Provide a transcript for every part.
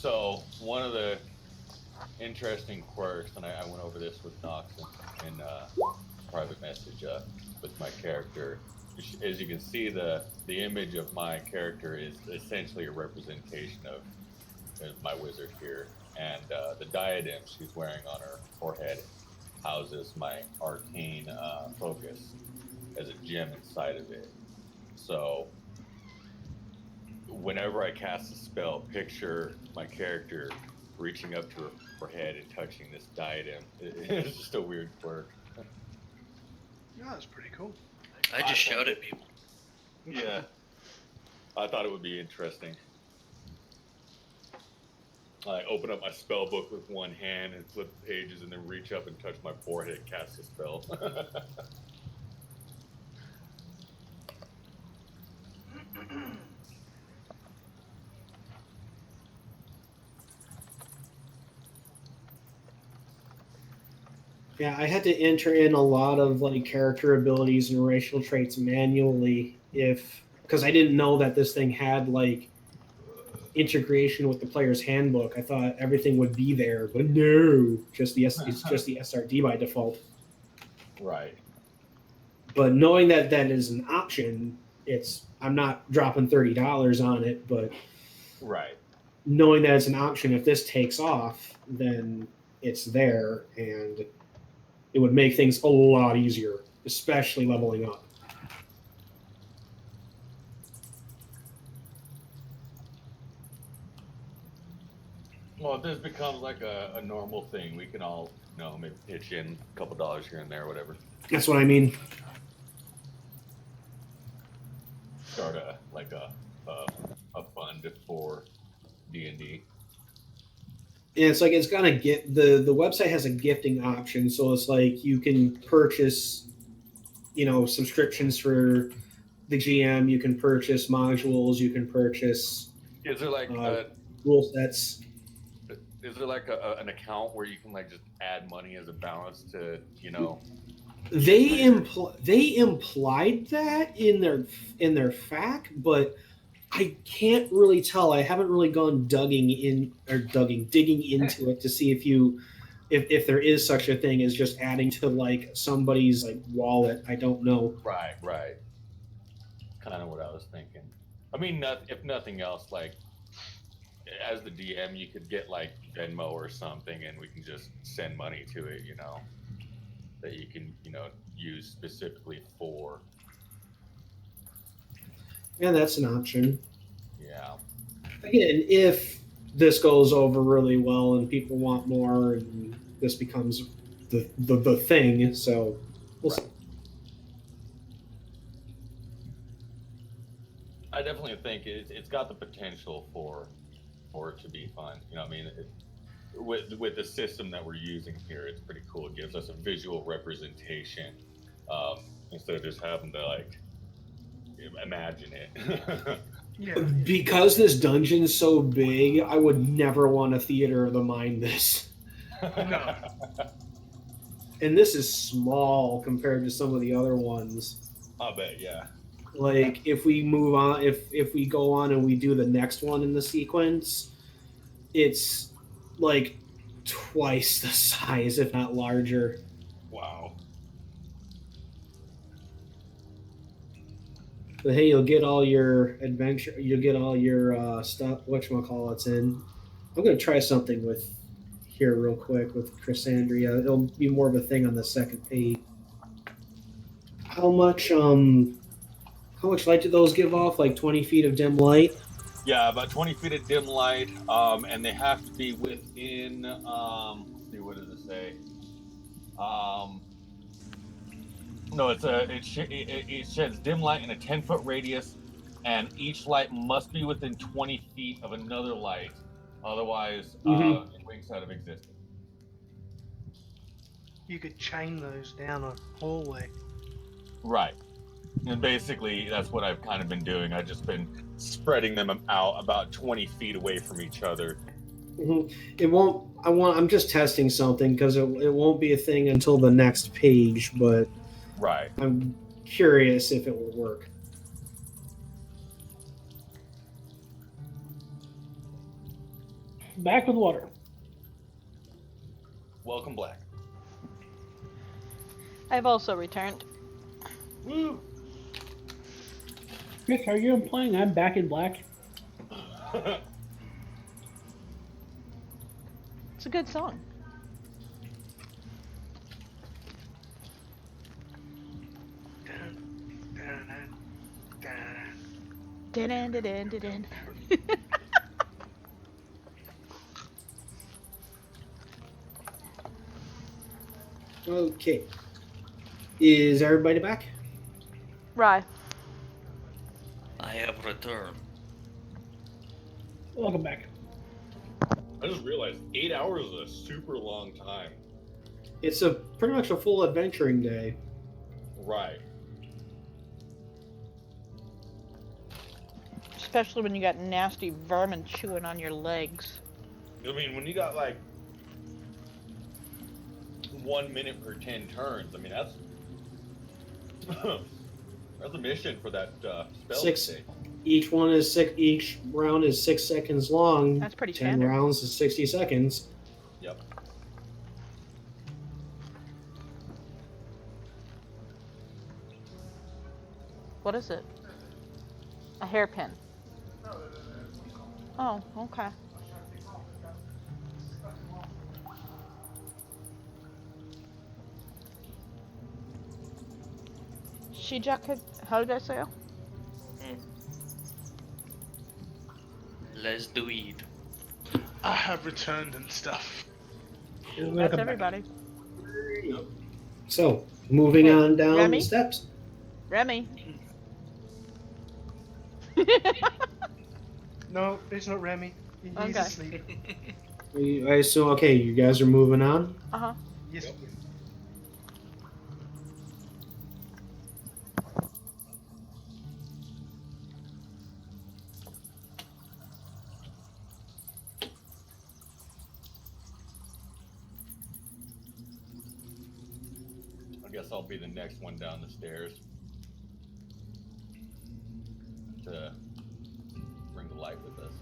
So one of the interesting quirks, and I went over this with Knox in private message with my character. As you can see, the image of my character is essentially a representation of my wizard here, and the diadem she's wearing on her forehead houses my arcane focus as a gem inside of it. So whenever I cast a spell, picture my character reaching up to her forehead and touching this diadem. It's just a weird quirk. Yeah, that's pretty cool. I just shout at people. Yeah, I thought it would be interesting. I open up my spell book with one hand and flip the pages, and then reach up and touch my forehead and cast a spell. Yeah, I had to enter in a lot of like character abilities and racial traits manually because I didn't know that this thing had like integration with the player's handbook. I thought everything would be there, but no, it's just the SRD by default. Right. But knowing that that is an option, I'm not dropping $30 on it, but Right. knowing that it's an option, if this takes off, then it's there, and it would make things a lot easier, especially leveling up. Well, if this becomes like a normal thing, we can all, maybe pitch in a couple dollars here and there, whatever. That's what I mean. Start a fund for D&D. And it's like it's gonna get the website has a gifting option, so it's like you can purchase, subscriptions for the GM. You can purchase modules. You can purchase. Is there like rule sets? Is there like an account where you can like just add money as a balance to They implied that in their FAQ, but I can't really tell. I haven't really gone digging into it to see if there is such a thing as just adding to like somebody's like wallet. I don't know. Right. Kind of what I was thinking. I mean, if nothing else, like as the DM, you could get like Venmo or something, and we can just send money to it. That you can use specifically for. Yeah, that's an option. Yeah. Again, if this goes over really well and people want more, and this becomes the thing, so we'll see. I definitely think it's got the potential for it to be fun. With the system that we're using here, it's pretty cool. It gives us a visual representation instead of just having to like imagine it. Yeah. Because this dungeon's so big, I would never want to theater of the mind this. No. And this is small compared to some of the other ones. I bet, yeah. Like if we move on, if we go on and we do the next one in the sequence, it's like twice the size, if not larger. Wow. But hey, you'll get all your adventure, you'll get all your stuff, whatchamacallits in. I'm going to try something with here real quick with Chrysandria. It'll be more of a thing on the second page. How much light do those give off? Like 20 feet of dim light? Yeah, about 20 feet of dim light, and they have to be within, let's see, what does it say? No, it sheds dim light in a 10-foot radius, and each light must be within 20 feet of another light. Otherwise, it winks out of existence. You could chain those down a hallway. Right. And basically, that's what I've kind of been doing. I've just been spreading them out about 20 feet away from each other. Mm-hmm. I'm just testing something because it won't be a thing until the next page, but right. I'm curious if it will work. Back with water. Welcome, Black. I've also returned. Woo! Chris, are you implying I'm back in black? It's a good song. Dun-dun-dun-dun-dun. Okay. Is everybody back? Rye. I have returned. Welcome back. I just realized 8 hours is a super long time. It's a pretty much a full adventuring day. Right. Especially when you got nasty vermin chewing on your legs. I mean, when you got like 1 minute per 10 turns, I mean that's that's a mission for that spell. Six. to take. Each one is each round is 6 seconds long. That's pretty 10 standard. rounds is 60 seconds. Yep. What is it? A hairpin. Oh, okay. Shijaka, how did I say it? Let's do it. I have returned and stuff. That's Welcome back. everybody. So, moving on down Remy? the steps. Remy. No, it's not Remy. He's Okay. asleep. I assume, okay, you guys are moving on. Uh-huh. Yes. I guess I'll be the next one down the stairs to bring the light with us.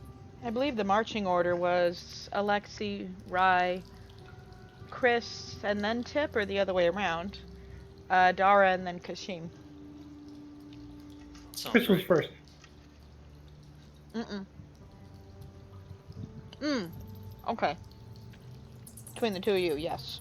I believe the marching order was Alexi, Rye, Chris, and then Tip, or the other way around. Dara, and then Kashim. Sounds Chris was right. first. Okay. Between the two of you, yes.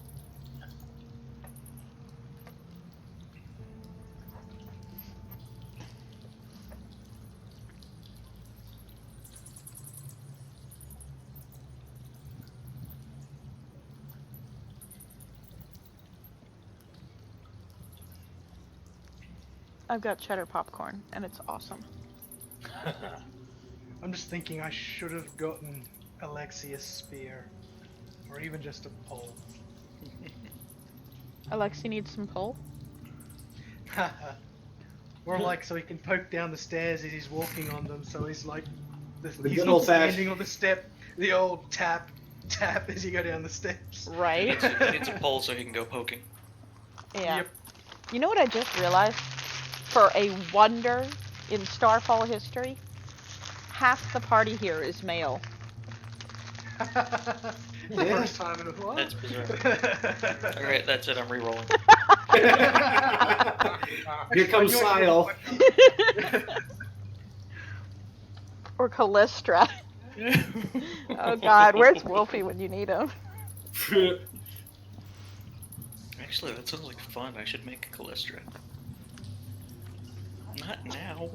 I've got cheddar popcorn, and it's awesome. I'm just thinking I should have gotten Alexi a spear. Or even just a pole. Alexi needs some pole. Or like so he can poke down the stairs as he's walking on them, so he's like he's good not old-fashioned- standing on the step, the old tap as you go down the steps. Right? He needs a pole so he can go poking. Yeah. Yep. You know what I just realized? For a wonder in Starfall history, half the party here is male. First time in a while. That's bizarre. Alright, that's it, I'm re-rolling. Here comes Sile. Or Callistra. Oh god, where's Wolfie when you need him? Actually, that sounds like fun. I should make a Callistra. Not now.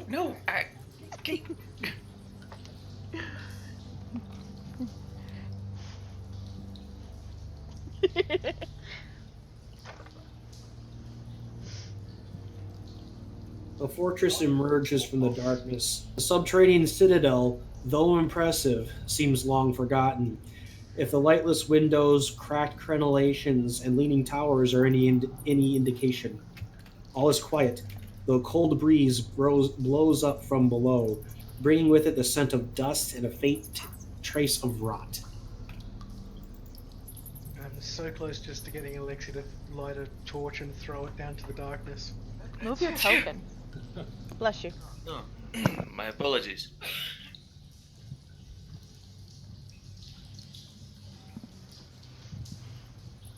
No. Okay. The fortress emerges from the darkness. The subterranean citadel, though impressive, seems long forgotten. If the lightless windows, cracked crenellations, and leaning towers are any indication, all is quiet, though a cold breeze blows up from below, bringing with it the scent of dust and a faint trace of rot. I'm so close just to getting Alexi to light a torch and throw it down to the darkness. Move your token. Bless you. Oh, my apologies.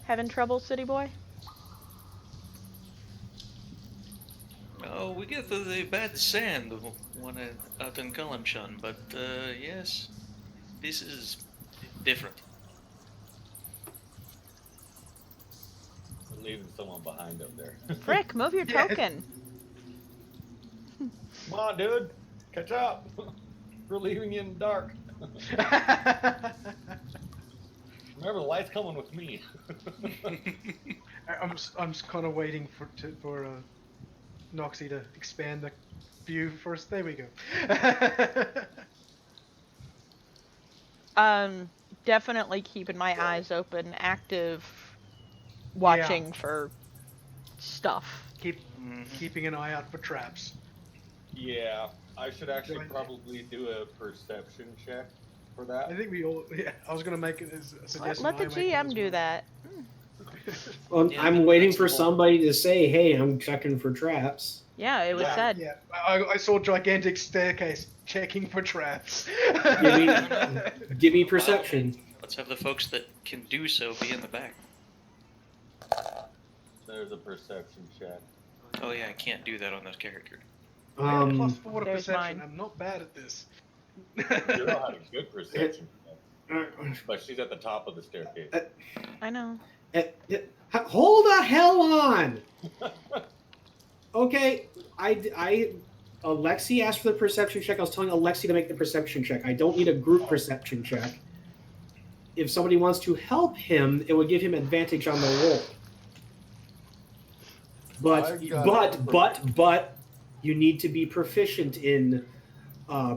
Having trouble, city boy? Oh, we get the bad sand when out in Kalimshan, but yes, this is different. We're leaving someone behind up there. Frick, move your Yeah. token. Come on, dude. Catch up. We're leaving you in the dark. Remember, the light's coming with me. I'm just kind of waiting for Noxie to expand the view first. There we go. Definitely keeping my eyes open, active, watching for stuff. Keeping an eye out for traps. Yeah, I should actually probably do a perception check for that. I think we all. Yeah, I was gonna make it as a suggestion. Let the I make it GM as do well. that. Well, Yeah, I'm waiting that's for the whole- somebody to say, "Hey, I'm checking for traps." Yeah, it was Yeah. said. Yeah, I saw gigantic staircase checking for traps. Give me perception. Let's have the folks that can do so be in the back. There's a perception check. Oh yeah, I can't do that on this character. +4 to There's perception. mine. I'm not bad at this. You don't have a good perception check, but she's at the top of the staircase. I know. Hold the hell on. Okay, Alexi asked for the perception check. I was telling Alexi to make the perception check. I don't need a group perception check. If somebody wants to help him, it would give him advantage on the roll. But you need to be proficient in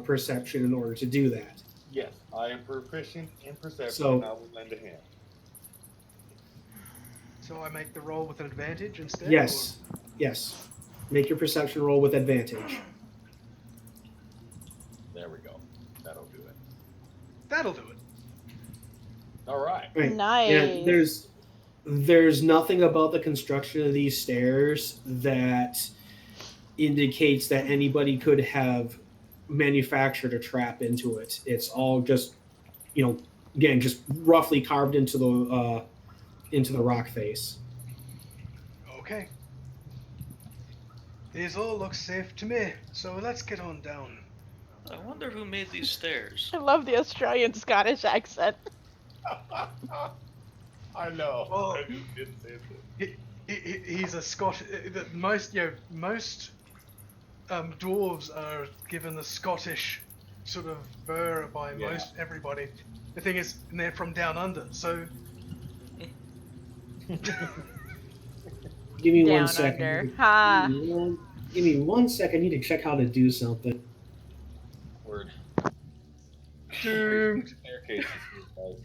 perception in order to do that. Yes, I am proficient in perception. So- and I will lend a hand. So I make the roll with an advantage instead? Yes. Yes. Make your perception roll with advantage. There we go. That'll do it. Or... That'll do it. All right. Right. Nice. Yeah, there's nothing about the construction of these stairs that indicates that anybody could have manufactured a trap into it. It's all just, again, just roughly carved into the rock face. Okay. These all look safe to me, so let's get on down. I wonder who made these stairs. I love the Australian Scottish accent. I know. Well- I just didn't say it. He's a Scot. Most dwarves are given the Scottish sort of burr by Yeah. most everybody. The thing is, they're from down under, so Give me Down 1 second. under. Ha. Give me 1 second. I need to check how to do something. Word. doomed. Staircases, guys.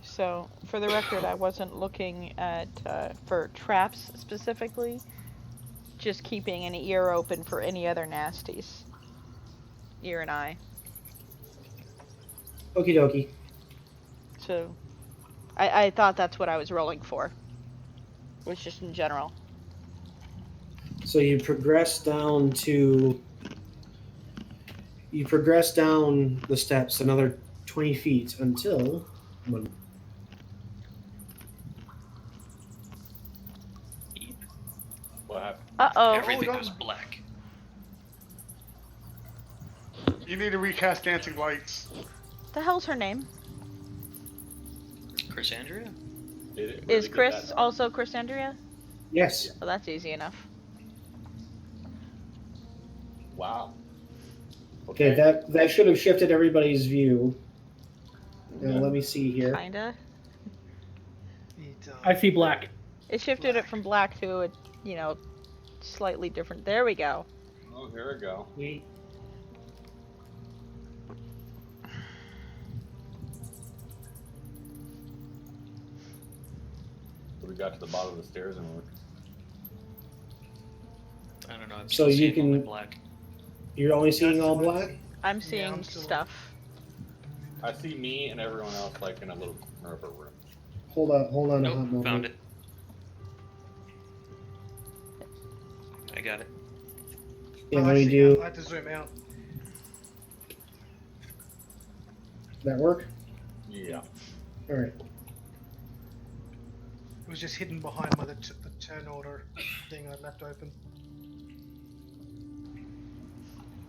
So, for the record, I wasn't looking at for traps specifically. Just keeping an ear open for any other nasties. Ear and eye. Okie dokie. So, I thought that's what I was rolling for. Was just in general. So you progress down the steps another 20 feet until What happened? Uh-oh. Everything God. goes black. You need to recast Dancing Lights. The hell's her name? Chris Andrea? Did it really Is get Chris that done? also Chris Andrea? yes. Well, that's easy enough. Wow. Okay, that should have shifted everybody's view. Now let me see here. Kinda. I see black. It shifted it from black to a, slightly different. There we go. Oh, here we go. Wait. We got to the bottom of the stairs and we're I don't know. I'm So still you seeing only can- black. You're only seeing all black? I'm seeing I'm still- stuff. I see me and everyone else like in a little corner of a room. Hold on a hot Nope, moment. found it. I got it. Yeah, Oh, let I me see, do I had to zoom out. that work? Yeah. All right. It was just hidden behind by the turn order thing I left open.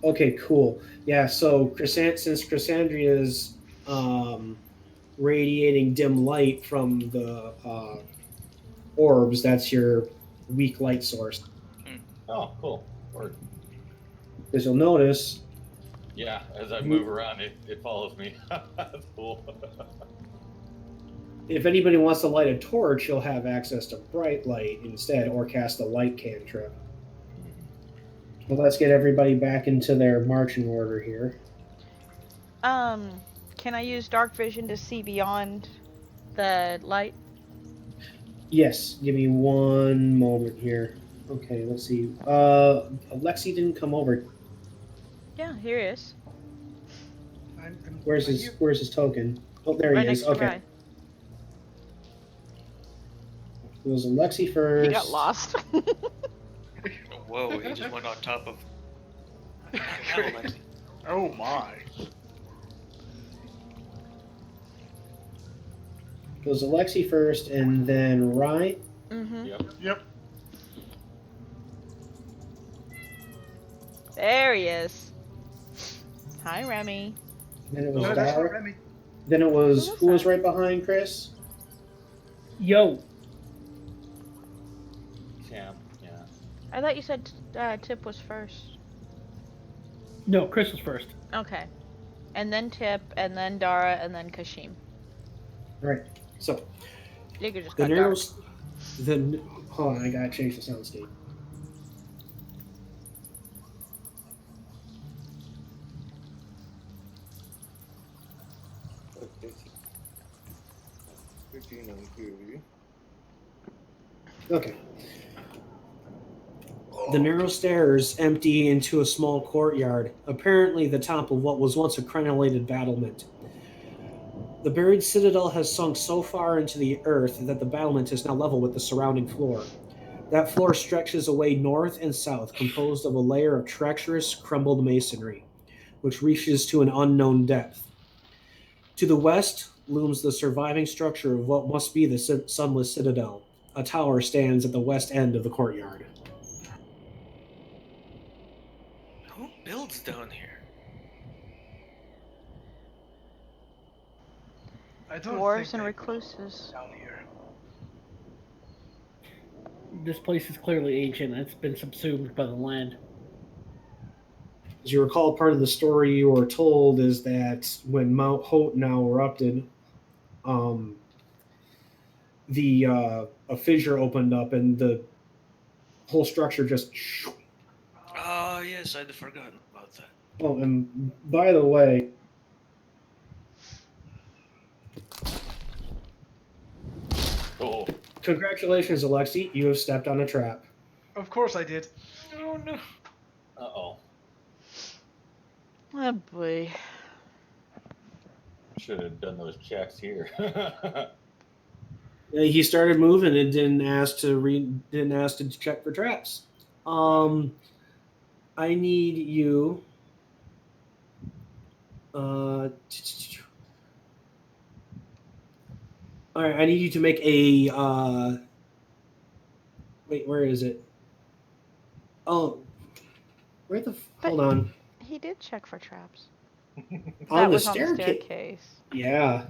Okay, cool. Yeah, so since Chrysandria's radiating dim light from the orbs, that's your weak light source. Oh, cool. Word. As you'll notice, Yeah, as I move around, it follows me. That's cool. if anybody wants to light a torch, you'll have access to bright light instead, or cast a light cantrip. Well, let's get everybody back into their marching order here. Can I use dark vision to see beyond the light? Yes, give me one moment here. Okay, let's see. Alexi didn't come over. Yeah, here he is. Where's his token? Oh, there Right he is. next to Okay. mine. It was Alexi first. He got lost. Whoa, he just went on top of. Hell, Lexi. Oh my. It was Alexi first, and then Ryan. Mm-hmm. Yep. There he is. Hi, Remy. Then it was No, that's not Dara. Remy. Then it was Who was who was that? right behind Chris? Yo, Champ, yeah. I thought you said Tip was first. no, Chris was first. Okay. And then Tip, and then Dara, and then Kashim. Right. So You could just the got dark. narrows. Hold on, I gotta change the soundscape. Okay. The narrow stairs empty into a small courtyard, apparently the top of what was once a crenellated battlement. The buried citadel has sunk so far into the earth that the battlement is now level with the surrounding floor. That floor stretches away north and south, composed of a layer of treacherous, crumbled masonry, which reaches to an unknown depth. To the west looms the surviving structure of what must be the Sunless Citadel. A tower stands at the west end of the courtyard. Who builds down here? I don't Dwarves think and they recluses. down here. This place is clearly ancient. It's been subsumed by the land. As you recall, part of the story you were told is that when Mount Hope now erupted, a fissure opened up and the whole structure just. Oh, yes, I'd forgotten about that. Oh, and by the way, Cool. congratulations, Alexi. You have stepped on a trap. Of course I did. Oh, no. Uh-oh. Oh boy. Should have done those checks here. He started moving and didn't ask to check for traps. I need you. All right, I need you to make a. Wait, where is it? Oh, where the? Hold on. He did check for traps. On That the was on the staircase. staircase. Yeah.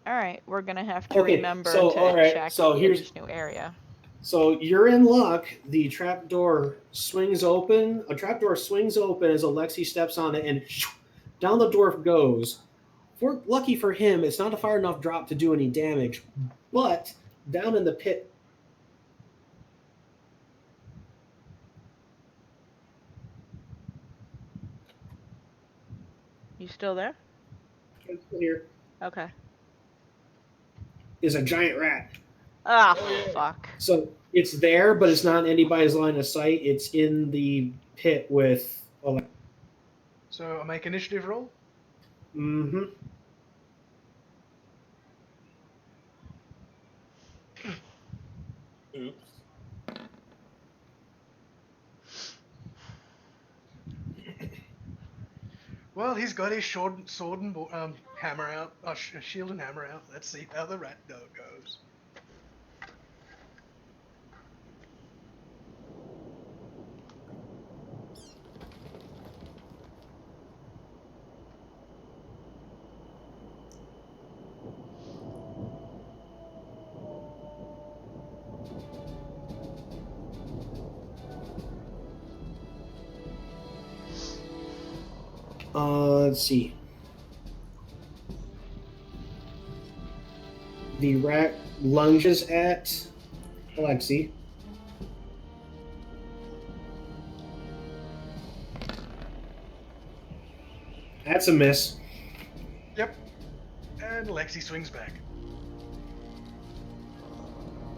Alright, we're gonna have to Okay, remember so, to alright, check so here's- each new area. So you're in luck. The trapdoor swings open. A trapdoor swings open as Alexi steps on it, and down the door goes. Lucky for him, it's not a far enough drop to do any damage, but down in the pit. You still there? Here Okay. is a giant rat. Ah, Oh, yeah. fuck. So it's there, but it's not in anybody's line of sight. It's in the pit with. So I make initiative roll. Mm-hmm. Oops. Well, he's got his sword and hammer out, shield and hammer out. Let's see how the rat dog goes. Let's see. The rat lunges at Alexi. That's a miss. Yep. And Lexi swings back.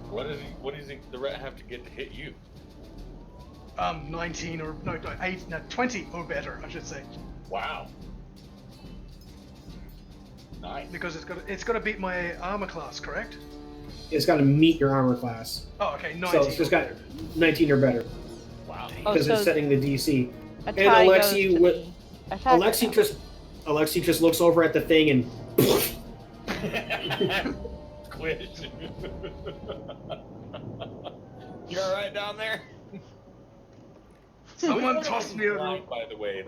What does the rat have to get to hit you? 19 or no, 8, no, 20 or better, I should say, Wow. Nice. because it's got to beat my armor class, correct? It's got to meet your armor class. Oh, okay, 19. So it's just got 19 or better Wow. Oh, because so it's setting the DC. a And tie Alexi goes to with- the attacker now. Alexi just looks over at the thing and Quit. You all right down there? Someone Which one tossed is me a light, by the way.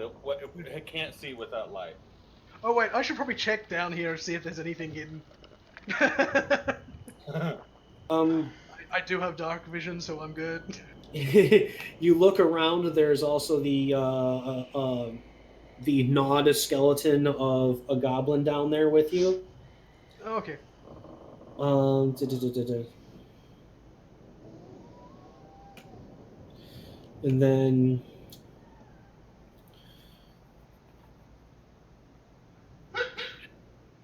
I can't see without light. Oh wait, I should probably check down here and see if there's anything hidden. I do have dark vision, so I'm good. you look around. There's also the gnawed skeleton of a goblin down there with you. Okay. And then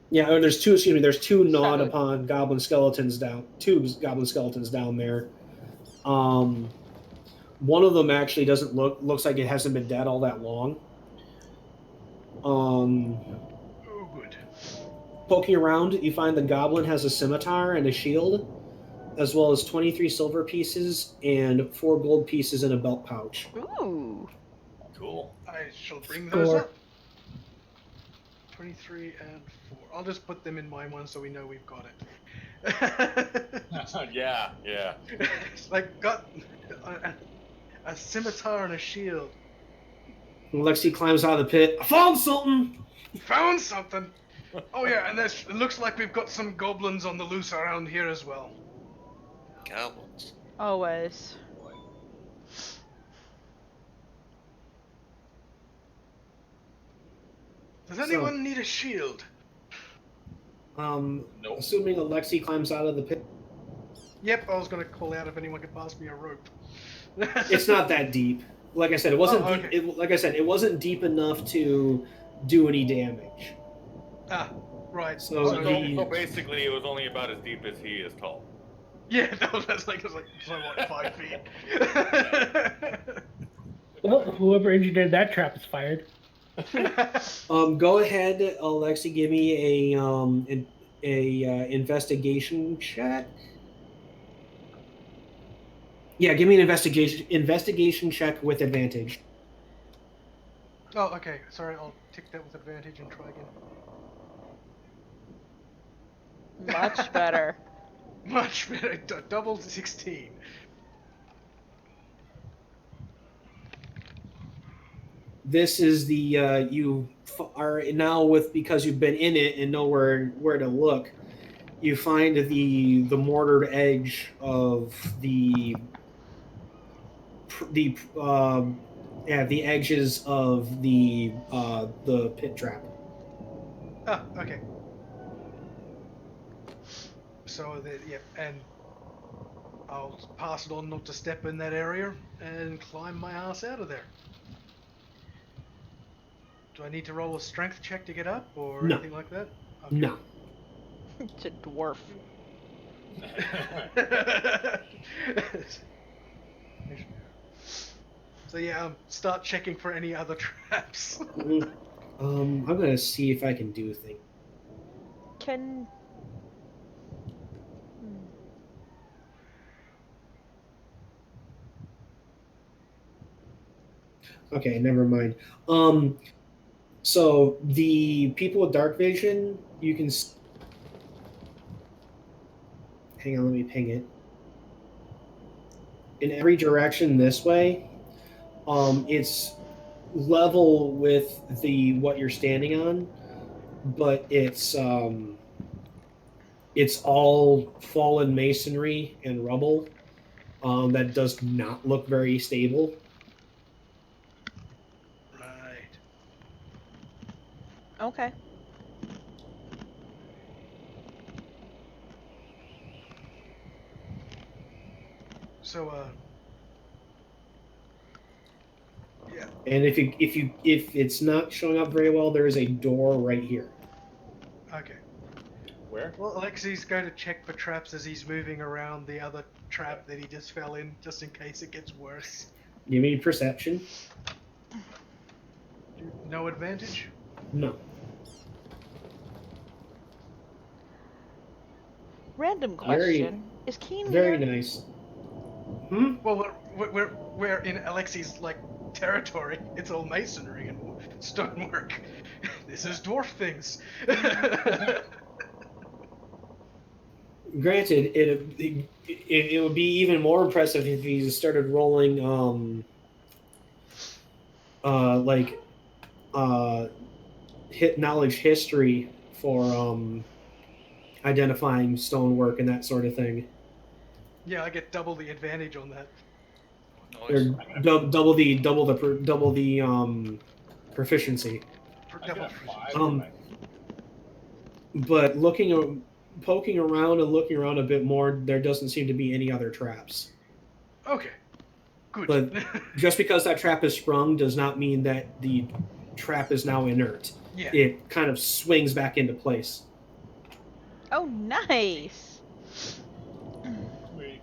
yeah, oh, there's two. Excuse me. There's two gnawed upon goblin skeletons down. Two goblin skeletons down there. One of them actually doesn't looks like it hasn't been dead all that long. Oh, good. Poking around, you find the goblin has a scimitar and a shield, as well as 23 silver pieces and 4 gold pieces in a belt pouch. Ooh. Cool. I shall bring those Score. up. 23 and 4. I'll just put them in my one so we know we've got it. Yeah. It's like got a scimitar and a shield. Lexi climbs out of the pit. I found something! Found something. Oh yeah, and it looks like we've got some goblins on the loose around here as well. Goblins. Always. Does anyone need a shield? Nope. Assuming Alexi climbs out of the pit. Yep, I was gonna call out if anyone could pass me a rope. It's not that deep. Like I said, it wasn't. Oh, deep, okay. like I said, it wasn't deep enough to do any damage. Ah, right. So So the- basically, it was only about as deep as he is tall. Yeah, that's like so what, 5 feet. Well, whoever engineered that trap is fired. Go ahead, Alexi. Give me a investigation check. Yeah, give me an investigation check with advantage. Oh, okay. Sorry, I'll tick that with advantage and try again. Much better. Much better. Double 16. This is the you are now with because you've been in it and know where to look. You find the mortared edge of the edges of the pit trap. Ah, okay. So and I'll pass it on not to step in that area and climb my ass out of there. Do I need to roll a strength check to get up or No. anything like that? Okay. No. It's a dwarf. So yeah, start checking for any other traps. I'm gonna see if I can do a thing. Can. Okay, never mind. So the people with dark vision, you can. Hang on, let me ping it. In every direction this way, it's level with the what you're standing on, but it's all fallen masonry and rubble. That does not look very stable. Right. Okay. So, yeah. And if it's not showing up very well, there is a door right here. Okay. Where? Well, Alexi's going to check for traps as he's moving around the other trap that he just fell in, just in case it gets worse. Give me perception. No advantage? No. Random Very- question. Is Keen Very here? nice. Well, we're in Alexi's like territory. It's all masonry and stonework. This is dwarf things. Granted, it would be even more impressive if he started rolling hit knowledge history for identifying stonework and that sort of thing. Yeah, I get double the advantage on that. Nice. Or double the proficiency. For I double. got 5. Um, But poking around and looking around a bit more, there doesn't seem to be any other traps. Okay. Good. But just because that trap is sprung does not mean that the trap is now inert. yeah. It kind of swings back into place. Oh, nice. Sweet.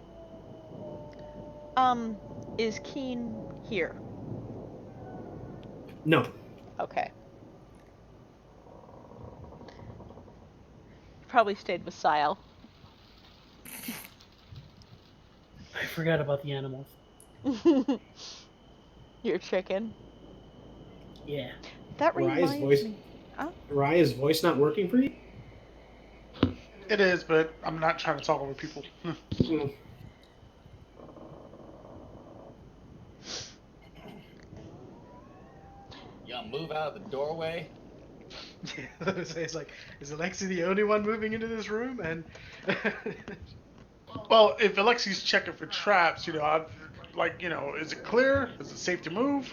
Is Keen here? No. Okay. Probably stayed with Sile. I forgot about the animals. Your chicken. Yeah. That Raya's reminds voice. me. Huh? Raya's voice not working for you? It is, but I'm not trying to talk over people. Hmm. Y'all move out of the doorway. Yeah, it's like, is Alexi the only one moving into this room? And Well, if Alexi's checking for traps, I'd is it clear? Is it safe to move?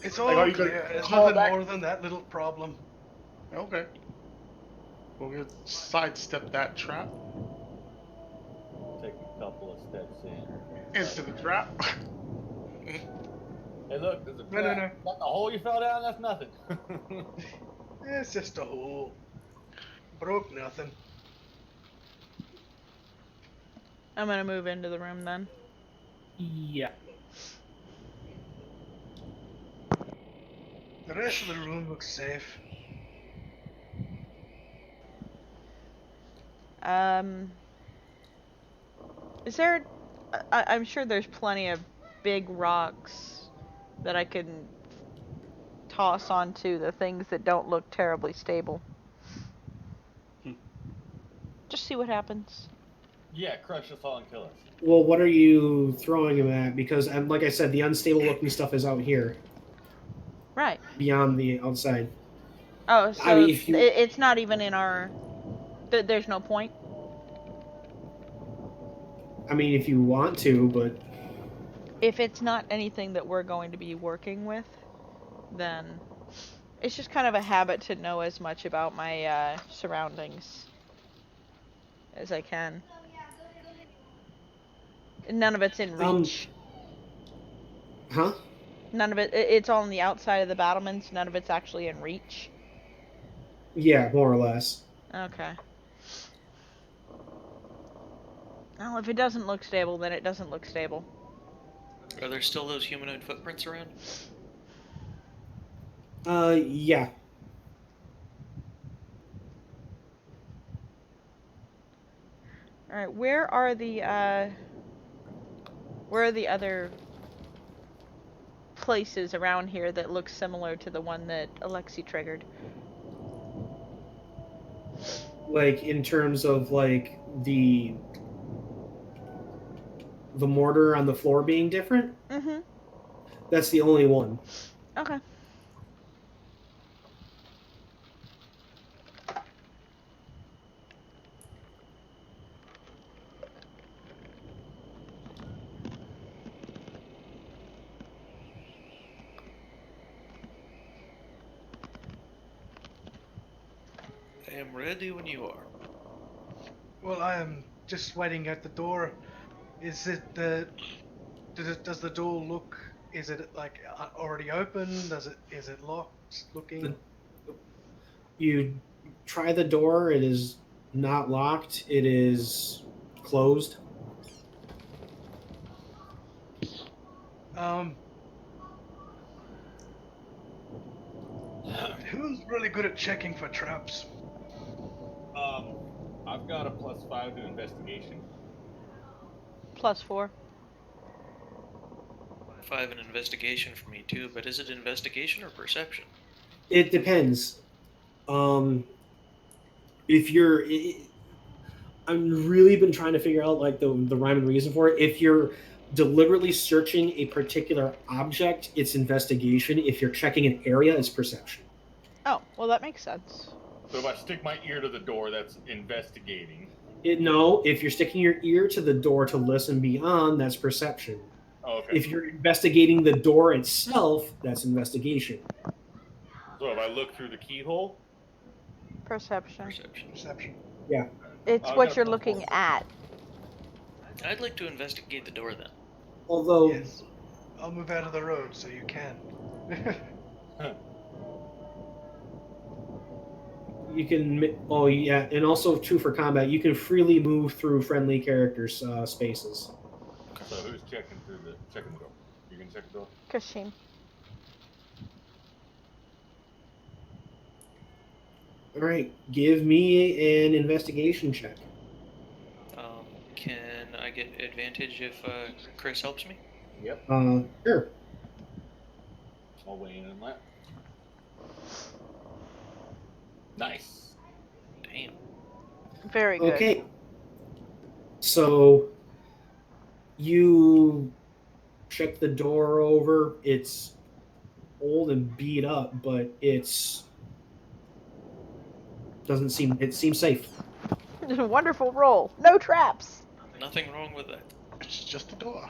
it's all Like, are you clear. gonna There's call nothing back? more than that little problem. Okay. We'll sidestep that trap Take a couple of steps in. into the trap. Hey, look, there's a No, no, trap. That the hole you fell down? That's nothing. It's just a hole. Broke nothing. I'm gonna move into the room then. Yeah. The rest of the room looks safe. Is there? I'm sure there's plenty of big rocks that I can toss onto the things that don't look terribly stable. Just see what happens. Yeah, crush us all and kill us. Well, what are you throwing him at? Because, like I said, the unstable looking stuff is out here, Right. beyond the outside. Oh, so I mean, if you- it's not even in our. There's no point. I mean, if you want to, but If it's not anything that we're going to be working with, then it's just kind of a habit to know as much about my surroundings as I can. None of it's in reach. huh? None of it's all on the outside of the battlements. None of it's actually in reach. Yeah, more or less. Okay. Well, if it doesn't look stable, then it doesn't look stable. Are there still those humanoid footprints around? Yeah. All right, where are the other places around here that look similar to the one that Alexi triggered? Like in terms of like the mortar on the floor being different. Mm-hmm. That's the only one. Okay. I am ready when you are. Well, I am just waiting at the door. Is it the? Does the door look? Is it like already open? Is it locked? Looking. You try the door. It is not locked. It is closed. Um. Who's really good at checking for traps? I've got a +5 to investigation. +4. 5 in investigation for me too, but is it investigation or perception? It depends. If you're, I've really been trying to figure out like the rhyme and reason for it. If you're deliberately searching a particular object, it's investigation. If you're checking an area, it's perception. Oh, well that makes sense. So if I stick my ear to the door, that's investigating. No, if you're sticking your ear to the door to listen beyond, that's perception. Oh, okay. If you're investigating the door itself, that's investigation. So if I look through the keyhole, Perception. Perception. Perception. Yeah. It's I've what got you're +4. looking at. I'd like to investigate the door then. Although Yes. I'll move out of the road so you can. you can, oh yeah, and also true for combat, you can freely move through friendly characters' spaces. So who's checking the door? You can check the door. Kashim. All right, give me an investigation check. Can I get advantage if Chris helps me? Yep. Sure. I'll weigh in on that. Nice. Damn. Very good. Okay. So you check the door over. It's old and beat up, but it seems safe. Wonderful roll. No traps. Nothing wrong with that. It's just a door.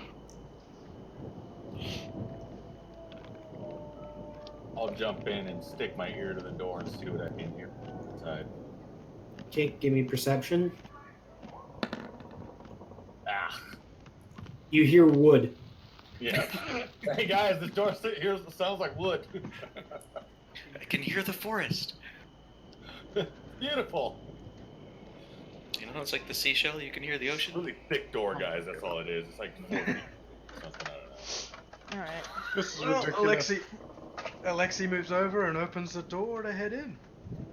I'll jump in and stick my ear to the door and see what I can hear inside. Okay, give me perception. Ah. You hear wood. Yeah. Hey guys, the door here sounds like wood. I can hear the forest. Beautiful. You know, it's like the seashell. You can hear the ocean. Really thick door, guys. That's all it is. It's like 4 feet. Something, I don't know. All right. This is Well, ridiculous. Alexi moves over and opens the door to head in.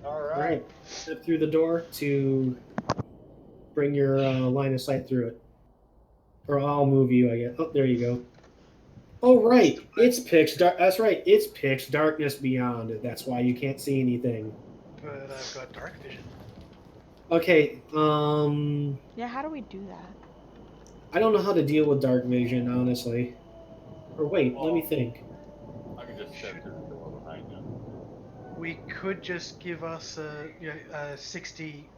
All All right, step through the door to bring your line of sight through it. Or I'll move you, I guess. Oh, there you go. Oh, right. It's pitch dark. That's right. It's pitch darkness beyond it. That's why you can't see anything. But I've got dark vision. Okay. Yeah, how do we do that? I don't know how to deal with dark vision, honestly. Or wait, let me think. I can just step through the door behind you. We could just give us a 60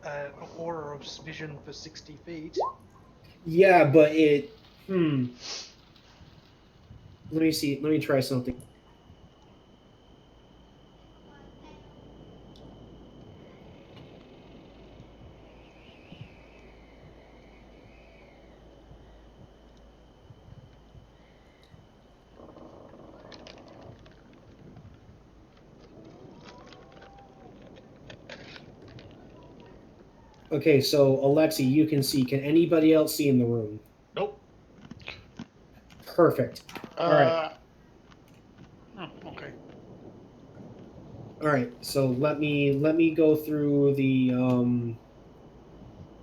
aura of vision for 60 feet. Yeah, but it. Let me see. Let me try something. Okay, so Alexi, you can see. Can anybody else see in the room? Nope. Perfect. All right. Oh, okay. All right. So let me go through the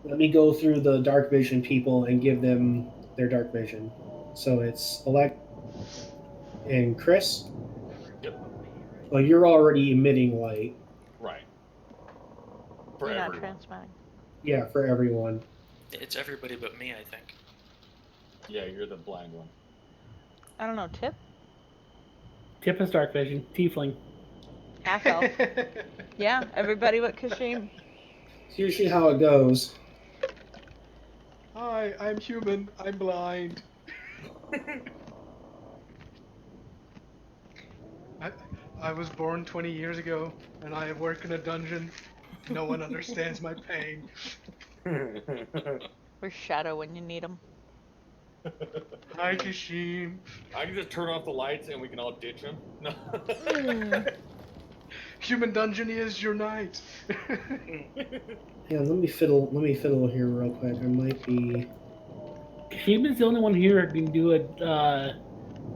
Let me go through the dark vision people and give them their dark vision. So it's Alec and Chris. Yep. Well, you're already emitting light. Right. For You're not everyone. transmitting. Yeah, for everyone. It's everybody but me, I think. Yeah, you're the blind one. I don't know, Tip? Tip is dark vision. Tiefling. Half elf. Yeah, everybody but Kashim. It's usually how it goes. Hi, I'm human. I'm blind. I was born 20 years ago, and I work in a dungeon. No one understands my pain. Or Shadow when you need him. Hi, Kashim. I can just turn off the lights and we can all ditch him. No. Human Dungeoneers unite. Yeah, let me fiddle here real quick. I might be. Kashim is the only one here who can do a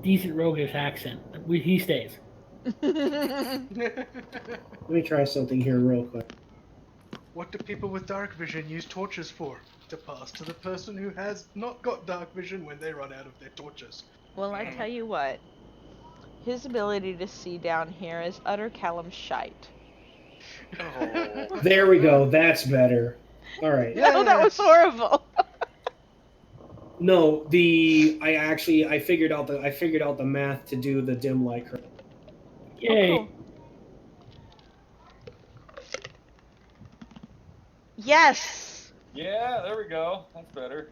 decent roguish accent. He stays. Let me try something here real quick. What do people with dark vision use torches for? To pass to the person who has not got dark vision when they run out of their torches. Well, I tell you what. His ability to see down here is utter callum shite. Oh. There we go. That's better. All right. No, that was horrible. No, I figured out the math to do the dim light. Yay. Oh, cool. Yes! Yeah, there we go. That's better.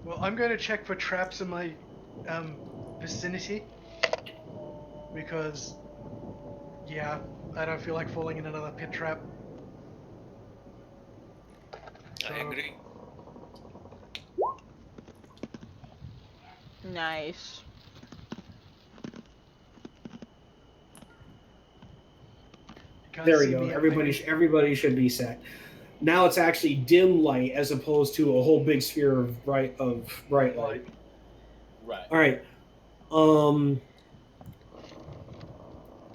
Well, I'm going to check for traps in my vicinity. Because, yeah, I don't feel like falling in another pit trap. I agree. Nice. Can't There we see go. me, Everybody should be set. Now it's actually dim light as opposed to a whole big sphere of bright light. Right. All right.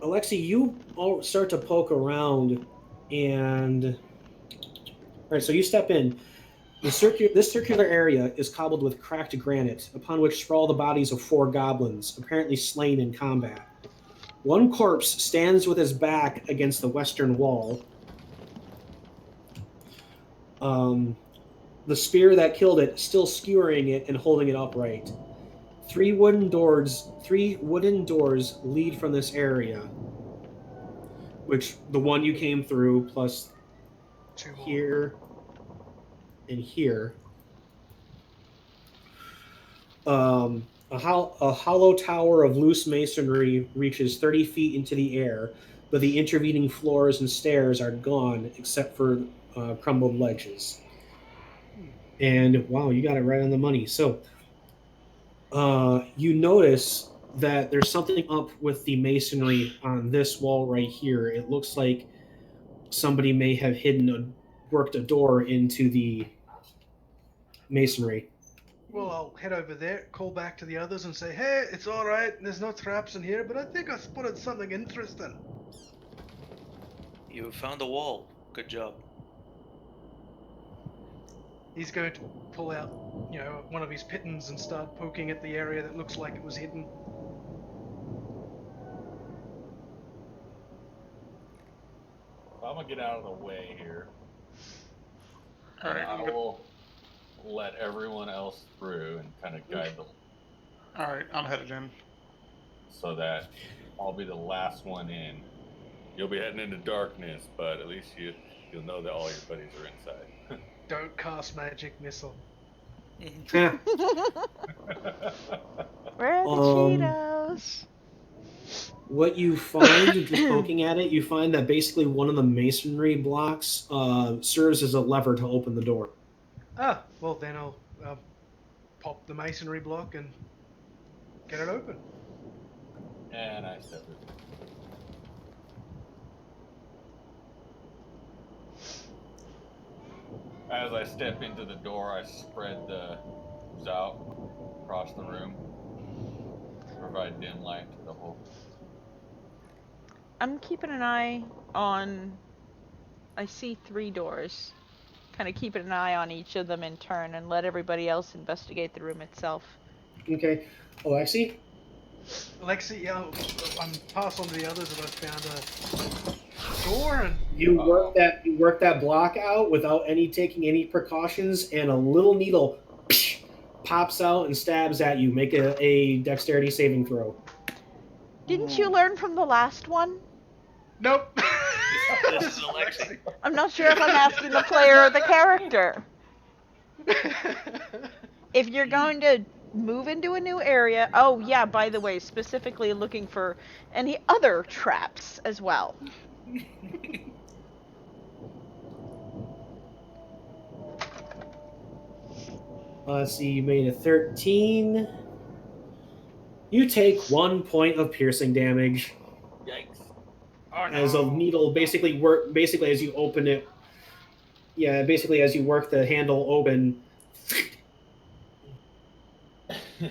Alexi, you all start to poke around, and all right. So you step in. This circular area is cobbled with cracked granite, upon which sprawl the bodies of 4 goblins, apparently slain in combat. One corpse stands with his back against the western wall. The spear that killed it still skewering it and holding it upright. 3 wooden doors lead from this area, which the one you came through plus 2 more. here and here. A hollow tower of loose masonry reaches 30 feet into the air, but the intervening floors and stairs are gone except for crumbled ledges. And wow, you got it right on the money. So you notice that there's something up with the masonry on this wall right here. It looks like somebody may have worked a door into the masonry. Well, I'll head over there, call back to the others and say, hey, it's alright, there's no traps in here, but I think I spotted something interesting. You found a wall. Good job. He's going to pull out, one of his pittons and start poking at the area that looks like it was hidden. I'm gonna get out of the way here. All right. I will let everyone else through and kind of guide them All right, I'm headed in. so that I'll be the last one in. You'll be heading into darkness, but at least you'll know that all your buddies are inside. Don't cast magic missile. Yeah. Where are the Cheetos? What you find, just poking at it, you find that basically one of the masonry blocks serves as a lever to open the door. Ah, well then I'll pop the masonry block and get it open. And I step it. As I step into the door, I spread the out across the room. provide dim light to the hole. I'm keeping an eye on. I see 3 doors. Kind of keeping an eye on each of them in turn and let everybody else investigate the room itself. Okay. Alexi? Alexi, yeah, I'm pass on to the others that I found a door and You work that block out without taking any precautions, and a little needle pops out and stabs at you. Make a dexterity saving throw. Didn't you learn from the last one? nope. This is Alexi. I'm not sure if I'm asking the player or the character. If you're going to move into a new area, oh yeah, by the way, specifically looking for any other traps as well. Let's see, you made a 13. You take 1 point of piercing damage Yikes. Oh, no. as a needle basically as you open it. Yeah, basically as you work the handle open.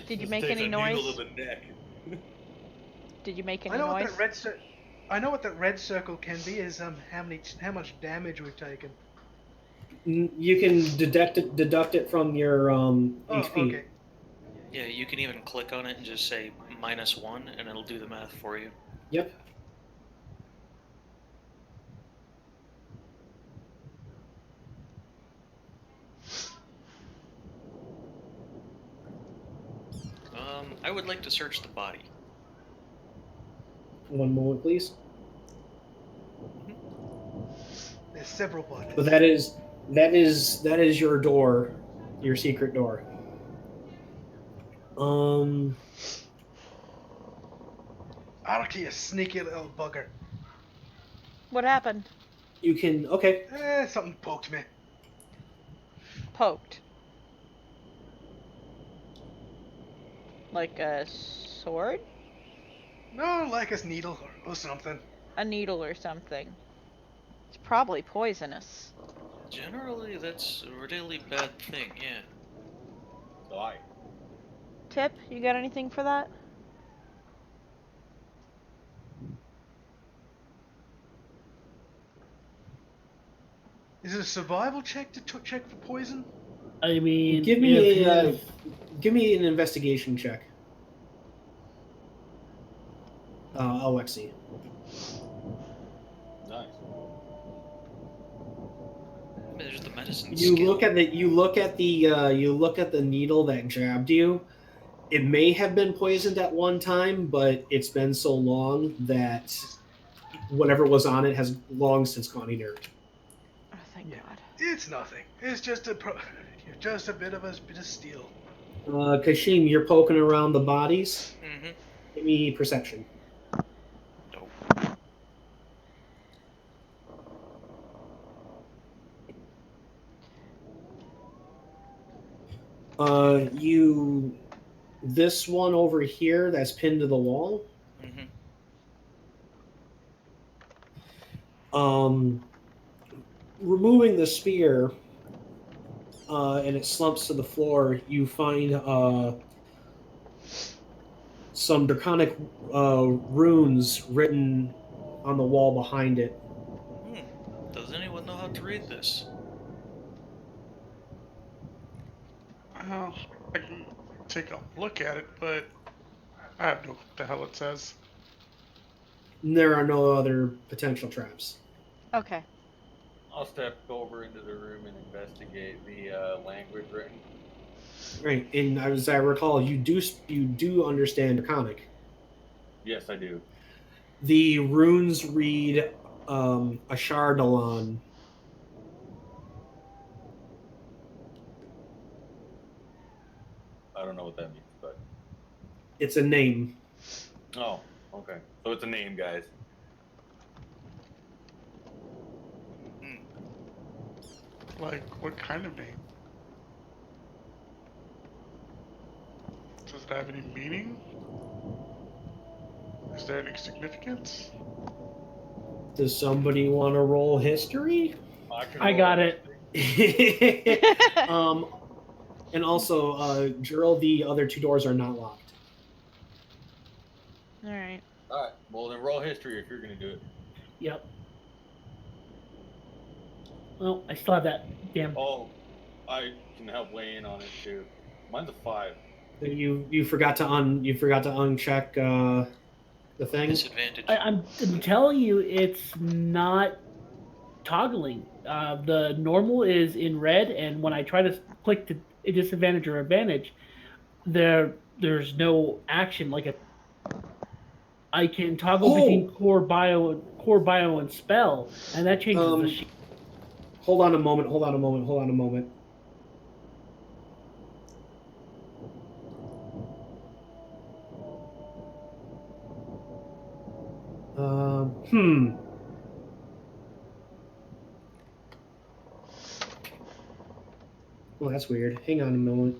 Did you make any noise? Needle to the neck. Did you make I any know noise? what that red I know what that red circle can be is how much damage we've taken. You can deduct it from your Oh, HP. okay. Yeah, you can even click on it and just say -1, and it'll do the math for you. Yep. I would like to search the body. 1 moment, please. There's several bodies. But that is your door, your secret door. Arky, you sneaky little bugger. What happened? You can Something poked me. Poked. Like a sword? No, like a needle or something. A needle or something. It's probably poisonous. Generally, that's a really bad thing, yeah. Die. Tip, you got anything for that? Is it a survival check to check for poison? I mean, give me an investigation check. Alexi. Nice. There's the medicine You skill. look at the needle that jabbed you. It may have been poisoned at one time, but it's been so long that whatever was on it has long since gone inert. Oh, thank God. It's nothing. It's just a bit of steel. Kashim, you're poking around the bodies. Mm-hmm. Give me perception. Dope. This one over here that's pinned to the wall. Mm-hmm. Removing the spear, and it slumps to the floor. You find some draconic runes written on the wall behind it. Does anyone know how to read this? Well, I can take a look at it, but I have no what the hell it says. There are no other potential traps. Okay. I'll step over into the room and investigate the language written. Right, and as I recall, you do understand Draconic. Yes, I do. The runes read Ashardalon. I don't know what that means, but It's a name. oh, okay. So it's a name, guys. Like, what kind of name? Does it have any meaning? Is there any significance? Does somebody want to roll history? I got it. And also, Gerald, the other 2 doors are not locked. All right. All right. Well, then roll history if you're gonna do it. Yep. Well, I still have that damn. Oh, I can help weigh in on it too. Mine's a 5. You forgot to uncheck the thing. Disadvantage. I'm telling you, it's not toggling. The normal is in red, and when I try to click to a disadvantage or advantage, there's no action. I can toggle between core bio and spell, and that changes the sheet. Hold on a moment. Hmm. Well, that's weird. Hang on a moment.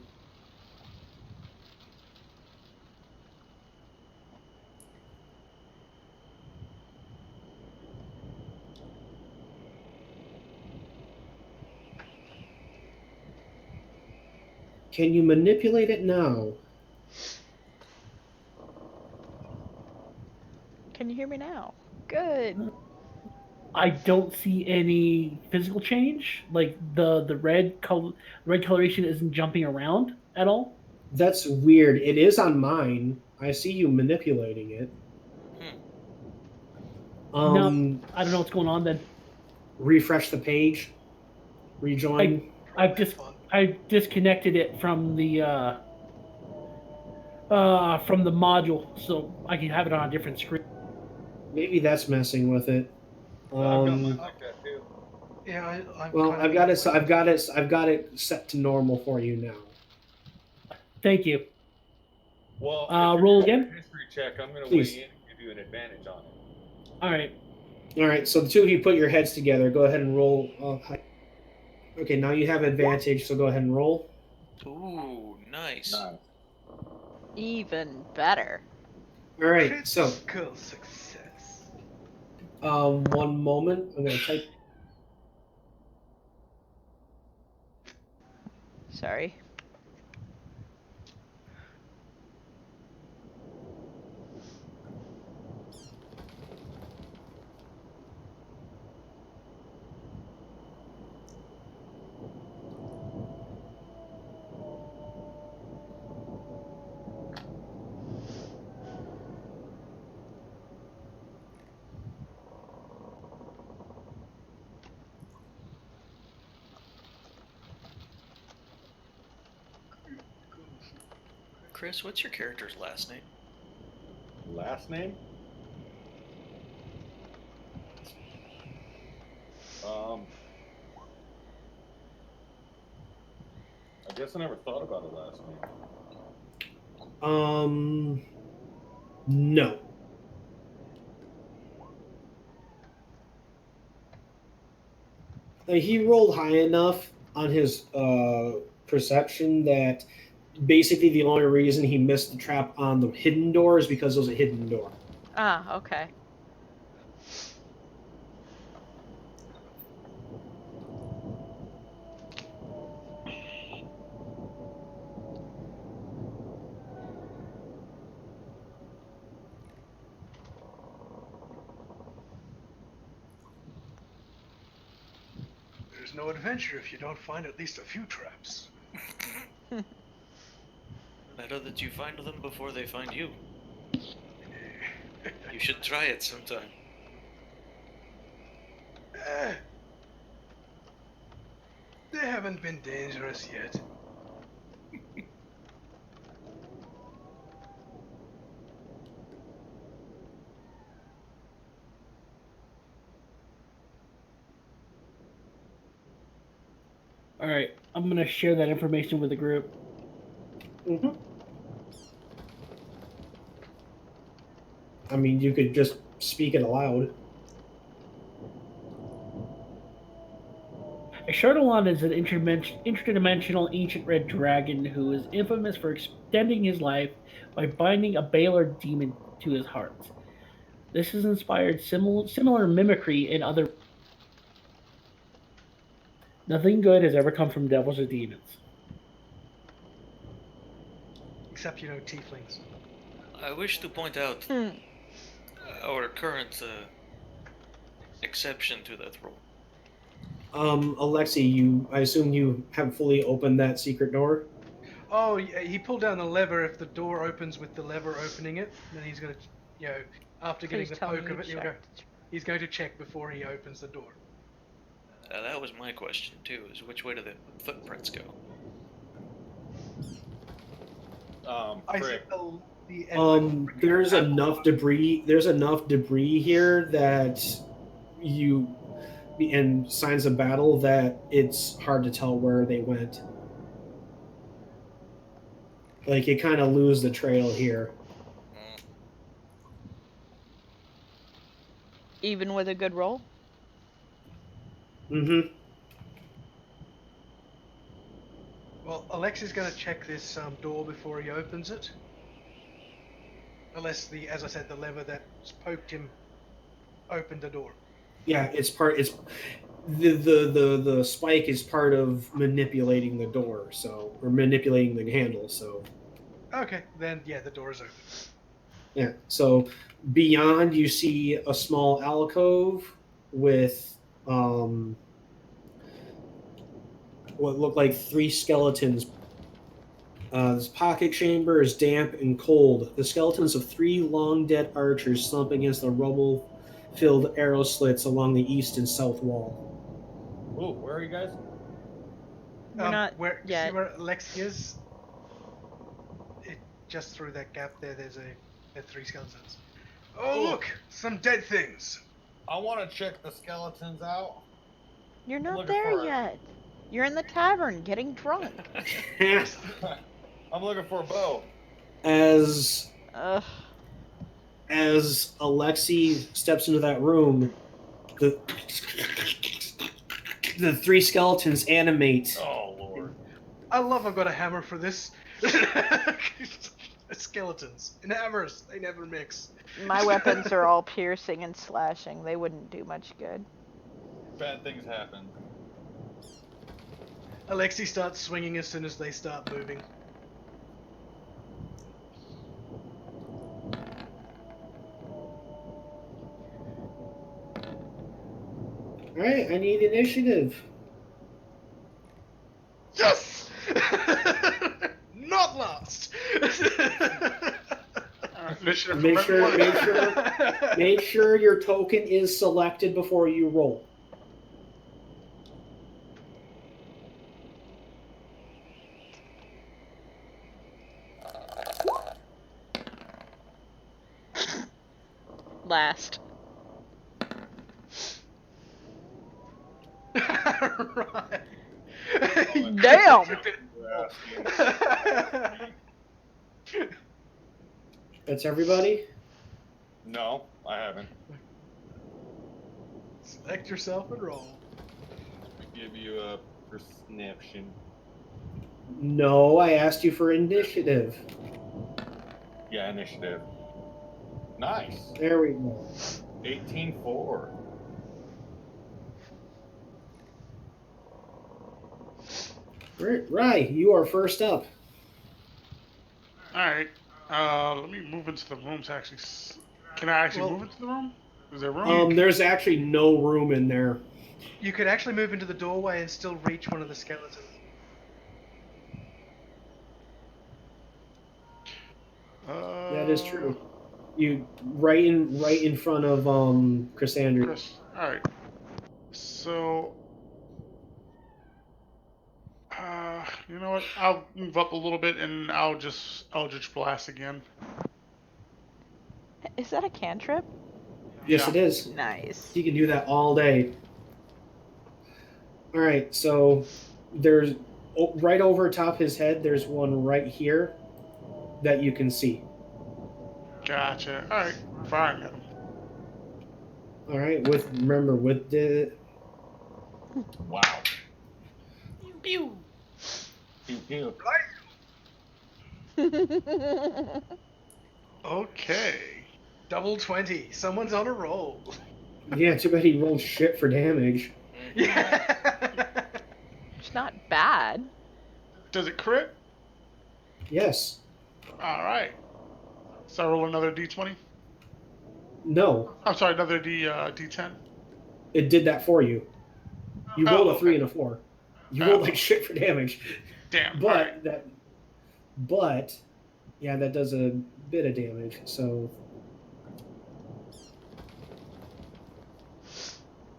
Can you manipulate it now? Can you hear me now? Good. I don't see any physical change. Like the red coloration isn't jumping around at all. That's weird. It is on mine. I see you manipulating it. No, I don't know what's going on then. Refresh the page. Rejoin. I disconnected it from the module, so I can have it on a different screen. Maybe that's messing with it. I've got mine like that too. Yeah, I've got it set to normal for you now. Thank you. Well, roll again. History check. I'm gonna Please. weigh in and give you an advantage on it. All right. All right. So the two of you put your heads together. Go ahead and roll. Okay. Now you have advantage. So go ahead and roll. Ooh, nice. Even better. All right. So Critical success. 1 moment. I'm gonna type. Sorry. Chris, what's your character's last name? Last name? I guess I never thought about a last name. No. He rolled high enough on his perception that basically the only reason he missed the trap on the hidden door is because it was a hidden door. Ah, okay. There's no adventure if you don't find at least a few traps. Better that you find them before they find you. You should try it sometime. They haven't been dangerous yet. All right. I'm going to share that information with the group. Mm-hmm. I mean, you could just speak it aloud. Shardalon is an interdimensional ancient red dragon who is infamous for extending his life by binding a Baylor demon to his heart. This has inspired similar mimicry in other. Nothing good has ever come from devils or demons. Except, tieflings. I wish to point out our current exception to that rule. Alexi, I assume you have fully opened that secret door? Oh, yeah, he pulled down the lever. If the door opens with the lever opening it, then he's gonna, after getting Please the tell me poke you of it, he'll go. checked. He's going to check before he opens the door. That was my question too: is which way do the footprints go? I Frick, think the There's enough debris. There's enough debris here that and signs of battle that it's hard to tell where they went. Like you kind of lose the trail here. Even with a good roll? Mm-hmm. Well, Alexi's going to check this door before he opens it. Unless as I said, the lever that poked him opened the door. Yeah, it's the spike is part of manipulating the door, or manipulating the handle. So Okay, then yeah, the door is open. yeah. So beyond, you see a small alcove with what look like 3 skeletons. This pocket chamber is damp and cold. The skeletons of 3 long dead archers slump against the rubble-filled arrow slits along the east and south wall. Ooh, where are you guys? We're not where yet. see where Alexi is? Just through that gap there's 3 skeletons. Oh, Ooh. look, some dead things. I want to check the skeletons out. You're looking not there for it. yet. You're in the tavern getting drunk. I'm looking for a bow. As Ugh. Alexi steps into that room, the 3 skeletons animate. Oh lord. I love I've got a hammer for this. Skeletons and hammers, they never mix. My weapons are all piercing and slashing. They wouldn't do much good. Bad things happen. Alexi starts swinging as soon as they start moving. All right, I need initiative. Yes! Not last! Initiative Make from everyone. make sure your token is selected before you roll. Last. Right. Damn! That's everybody? No, I haven't. Select yourself and roll. Let me give you a perception. No, I asked you for initiative. Yeah, initiative. Nice. There we go. 18-4. Right, you are first up. Alright. Let me move into the room to actually. Can I actually move into the room? Is there room? There's actually no room in there. You could actually move into the doorway and still reach one of the skeletons. That is true. You right in front of Cassandra. Chris. Alright. So. You know what? I'll move up a little bit and I'll just blast again. Is that a cantrip? Yes, Yeah. it is. Nice. You can do that all day. All right, so there's right over top his head. There's one right here that you can see. Gotcha. Alright. Firing at him. All right, remember with the Wow. Pew. Pew pew. Okay. Double 20. Someone's on a roll. yeah. Too bad he rolled shit for damage. Yeah. It's not bad. Does it crit? Yes. Alright. So I roll another d20. No, I'm sorry, another d10. it did that for you. You Oh, rolled a 3 okay. and a 4. You Oh, rolled like shit for damage. damn. All right. But yeah, that does a bit of damage. So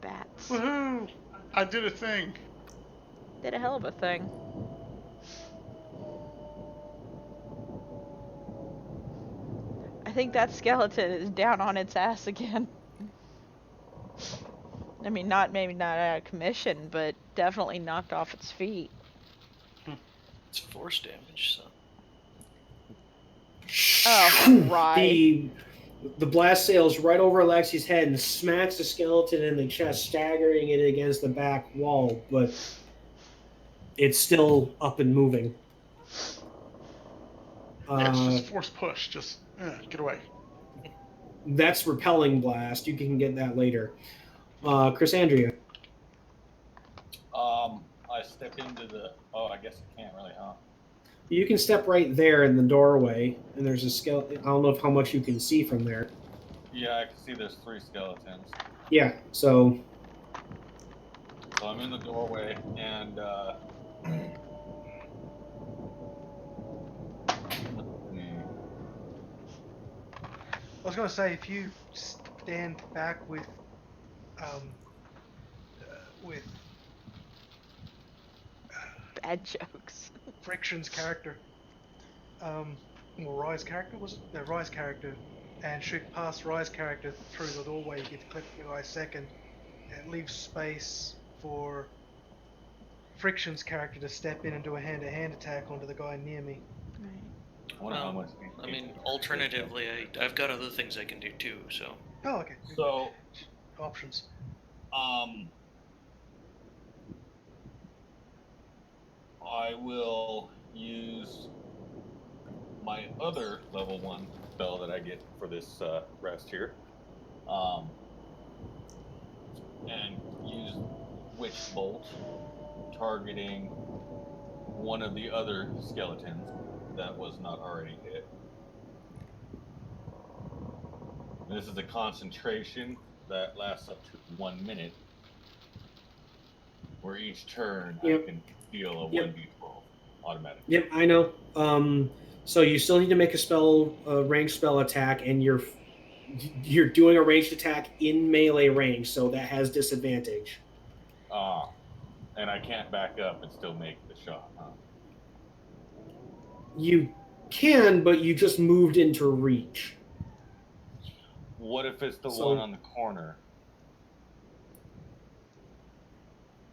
Bats. Woohoo! I did a thing. Did a hell of a thing. I think that skeleton is down on its ass again. I mean, maybe not out of commission, but definitely knocked off its feet. It's force damage, so. Oh, right. the blast sails right over Alexi's head and smacks the skeleton in the chest, staggering it against the back wall, but it's still up and moving. Yeah, it's just force push. Just get away. That's repelling blast. You can get that later. Chris Andrea. I step into the. Oh, I guess I can't really, huh? You can step right there in the doorway, and there's a skeleton. I don't know how much you can see from there. Yeah, I can see there's 3 skeletons. Yeah, so So I'm in the doorway, and I was going to say, if you stand back with Bad jokes. Friction's character, or Rye's character, was it? No, Rye's character, and shoot past Rye's character through the doorway, you get to click the guy second. It leaves space for Friction's character to step in and do a hand-to-hand attack onto the guy near me. Right. I wonder how much. I mean, alternatively, I've got other things I can do too, so. Oh, okay. So, Options. I will use my other level 1 spell that I get for this rest here, and use Witch Bolt, targeting one of the other skeletons that was not already hit. And this is a concentration that lasts up to 1 minute, where each turn I can deal a 1d12 automatically. Yep, I know. So you still need to make a ranged spell attack, and you're doing a ranged attack in melee range, so that has disadvantage. And I can't back up and still make the shot, huh? You can, but you just moved into reach. What if it's the one on the corner?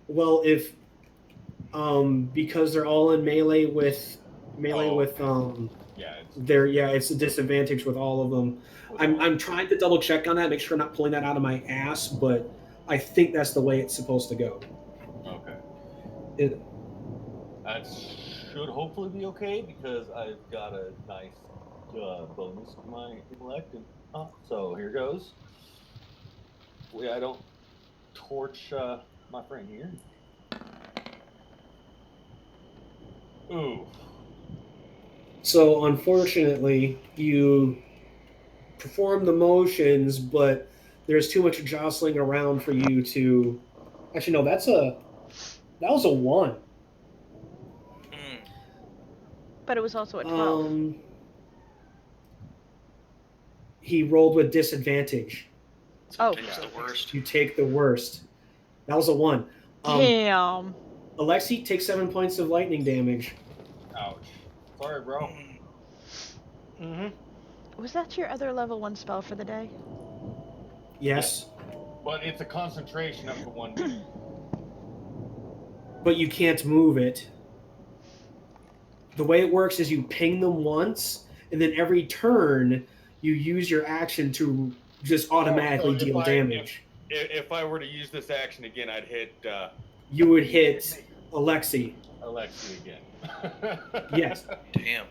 Well, if because they're all in melee with it's a disadvantage with all of them. I'm trying to double check on that, make sure I'm not pulling that out of my ass, but I think that's the way it's supposed to go. Okay. That should hopefully be okay, because I've got a nice bonus to my intellect. So here goes. Hopefully I don't torch my friend here. Ooh. So unfortunately, you perform the motions, but there's too much jostling around for you to. Actually, no, that was a 1. But it was also a 12. He rolled with disadvantage. So takes the worst. You take the worst. That was a 1. Damn. Alexi, take 7 points of lightning damage. Ouch. Sorry, bro. Was that your other level 1 spell for the day? Yes. But it's a concentration up to 1 minute. But you can't move it. The way it works is you ping them once, and then every turn you use your action to just automatically deal damage. If I were to use this action again, I'd hit. You would hit Alexi. Alexi again. Yes. Damn.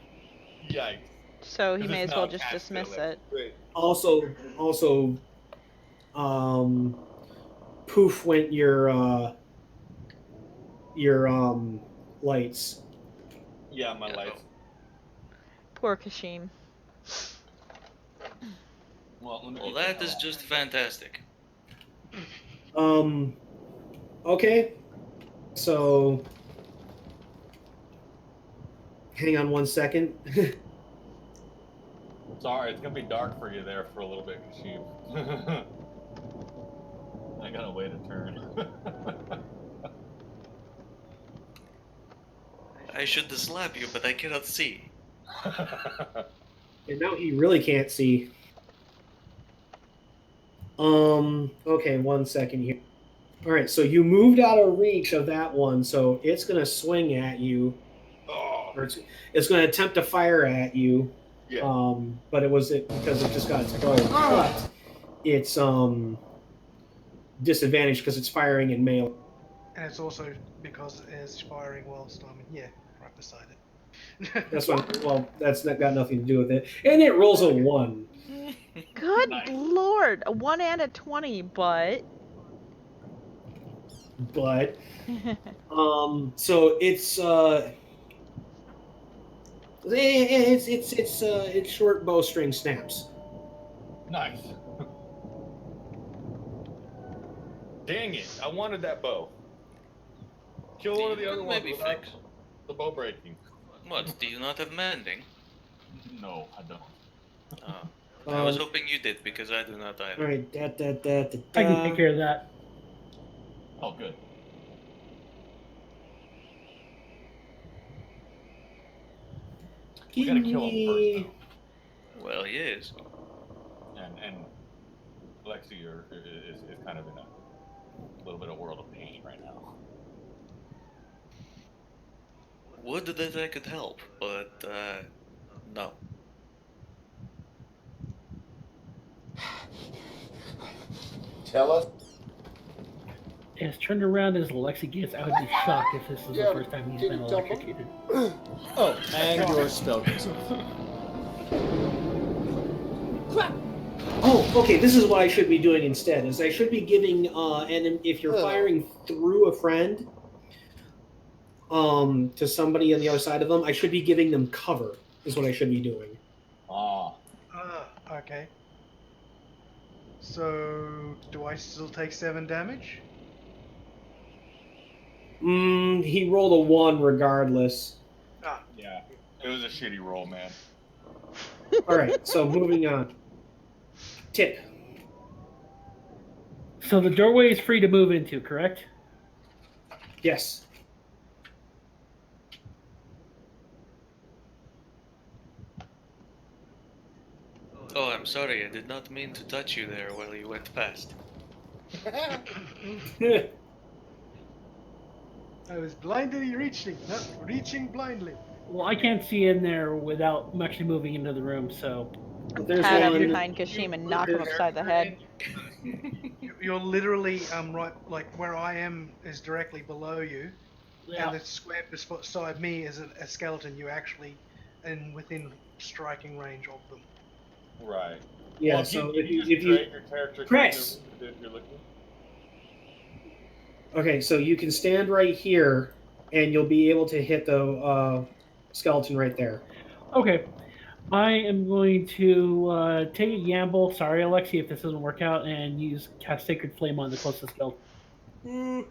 Yikes. So he may as well just dismiss it. Great. Also, poof went your lights. Yeah, my lights. Poor Kashim. Well, let me Well, get that the is hell just fantastic. Okay. So, hang on one second. Sorry, it's gonna be dark for you there for a little bit, Kashim. I gotta wait a turn. I should slap you, but I cannot see. And now he really can't see. Okay, one second here. All right, so you moved out of reach of that one, so it's going to swing at you, Oh, or it's going to attempt to fire at you. yeah. But because it just got its bow. But it's disadvantaged because it's firing in melee. And it's also because it's firing whilst I'm right beside it. That's that's not got nothing to do with it. And it rolls a 1. Good Nice. lord, a 1 and a 20, but But so its short bowstring snaps. Nice. Dang it! I wanted that bow. Kill one of the You other could ones maybe without fix. the bow breaking. What? Do you not have mending? No, I don't. Oh, I was Um, hoping you did because I do not either. All right, I can take care of that. Oh, good. We gotta kill him first, Well, yes. though. And Lexi is kind of in a little bit of world of pain right now. Would that I could help, but no. Tell us. As turned around as Alexi gets, I would be shocked if this is the first time he's Can been you tell me? electrocuted. Oh, and your spellcasing. Oh, okay. This is what I should be doing instead. Is I should be giving and if you're firing through a friend, to somebody on the other side of them, I should be giving them cover. Is what I should be doing. Ah, Okay. So, do I still take 7 damage? He rolled a 1 regardless. yeah. It was a shitty roll, man. All right. So moving on. Tip. So the doorway is free to move into, correct? Yes. Oh, I'm sorry. I did not mean to touch you there while you went past. I was blindly reaching, not reaching blindly. Well, I can't see in there without actually moving into the room, so There's pat up one. behind Kashim and knock him upside the head. You're literally right, like where I am is directly below you, yeah. and the square beside me is a skeleton. You actually, within striking range of them. Right. Yeah. Well, So if you drag your character Chris! if you're looking. Okay, so you can stand right here, and you'll be able to hit the skeleton right there. Okay. I am going to take a gamble. Sorry, Alexi, if this doesn't work out, and cast Sacred Flame on the closest skeleton.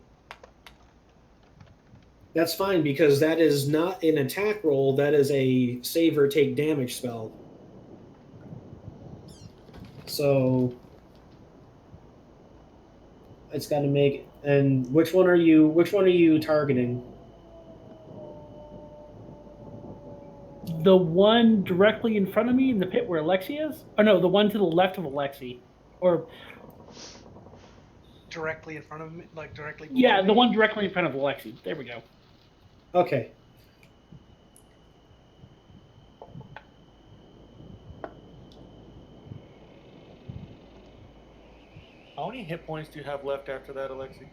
That's fine because that is not an attack roll. That is a save or take damage spell. So it's got to make. And which one are you targeting? The one directly in front of me in the pit where Alexi is? Oh no, the one to the left of Alexi. Or Directly in front of me, like directly. yeah, below the me? one directly in front of Alexi. There we go. Okay. How many hit points do you have left after that, Alexi?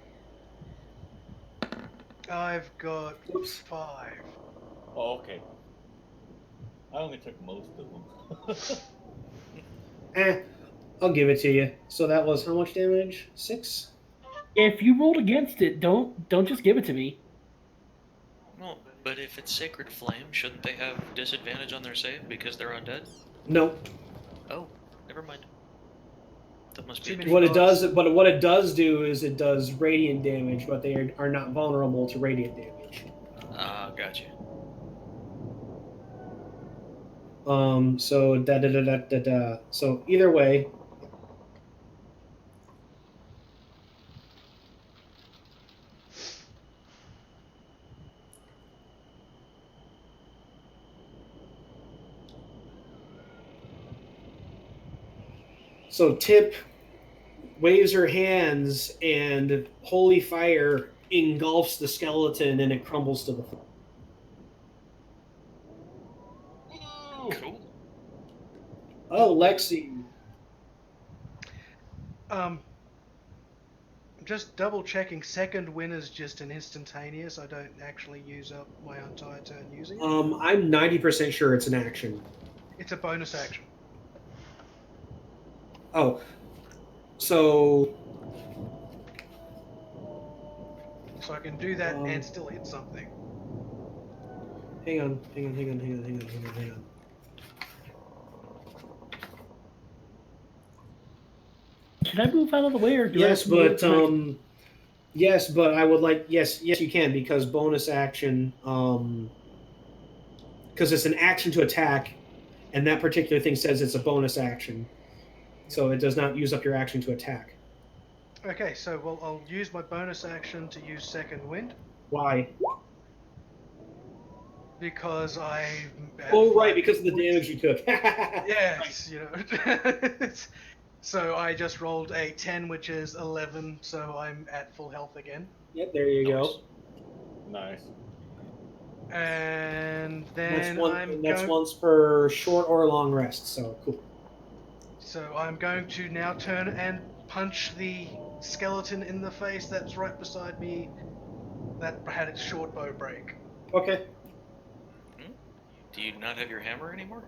I've got Oops. 5. Oh, okay. I only took most of them. I'll give it to you. So that was how much damage? 6? If you rolled against it, don't just give it to me. Well, but if it's Sacred Flame, shouldn't they have disadvantage on their save because they're undead? No. Oh, never mind. That must Too be. many What it gods. does, but what it does do is it does radiant damage, but they are not vulnerable to radiant damage. Ah, gotcha. So da da da da da da. So either way. So Tip waves her hands, and holy fire engulfs the skeleton, and it crumbles to the floor. Cool. Oh, Lexi. Just double checking. Second win is just an instantaneous. I don't actually use up my entire turn using it. I'm 90% sure it's an action. It's a bonus action. Oh, so So I can do that and still hit something. hang on. Should I move out of the way, or do Yes, I have to move but yes, but I would like yes you can, because bonus action because it's an action to attack, and that particular thing says it's a bonus action, so it does not use up your action to attack. Okay, so well, I'll use my bonus action to use second wind Why? because I. Oh, right, because of the damage you took. Yes, you know. So I just rolled a 10, which is 11, so I'm at full health again. Yep, there you Nice. go. Nice. And then That's once per short or long rest, so cool. So I'm going to now turn and punch the skeleton in the face that's right beside me that had its short bow break. Okay. Do you not have your hammer anymore?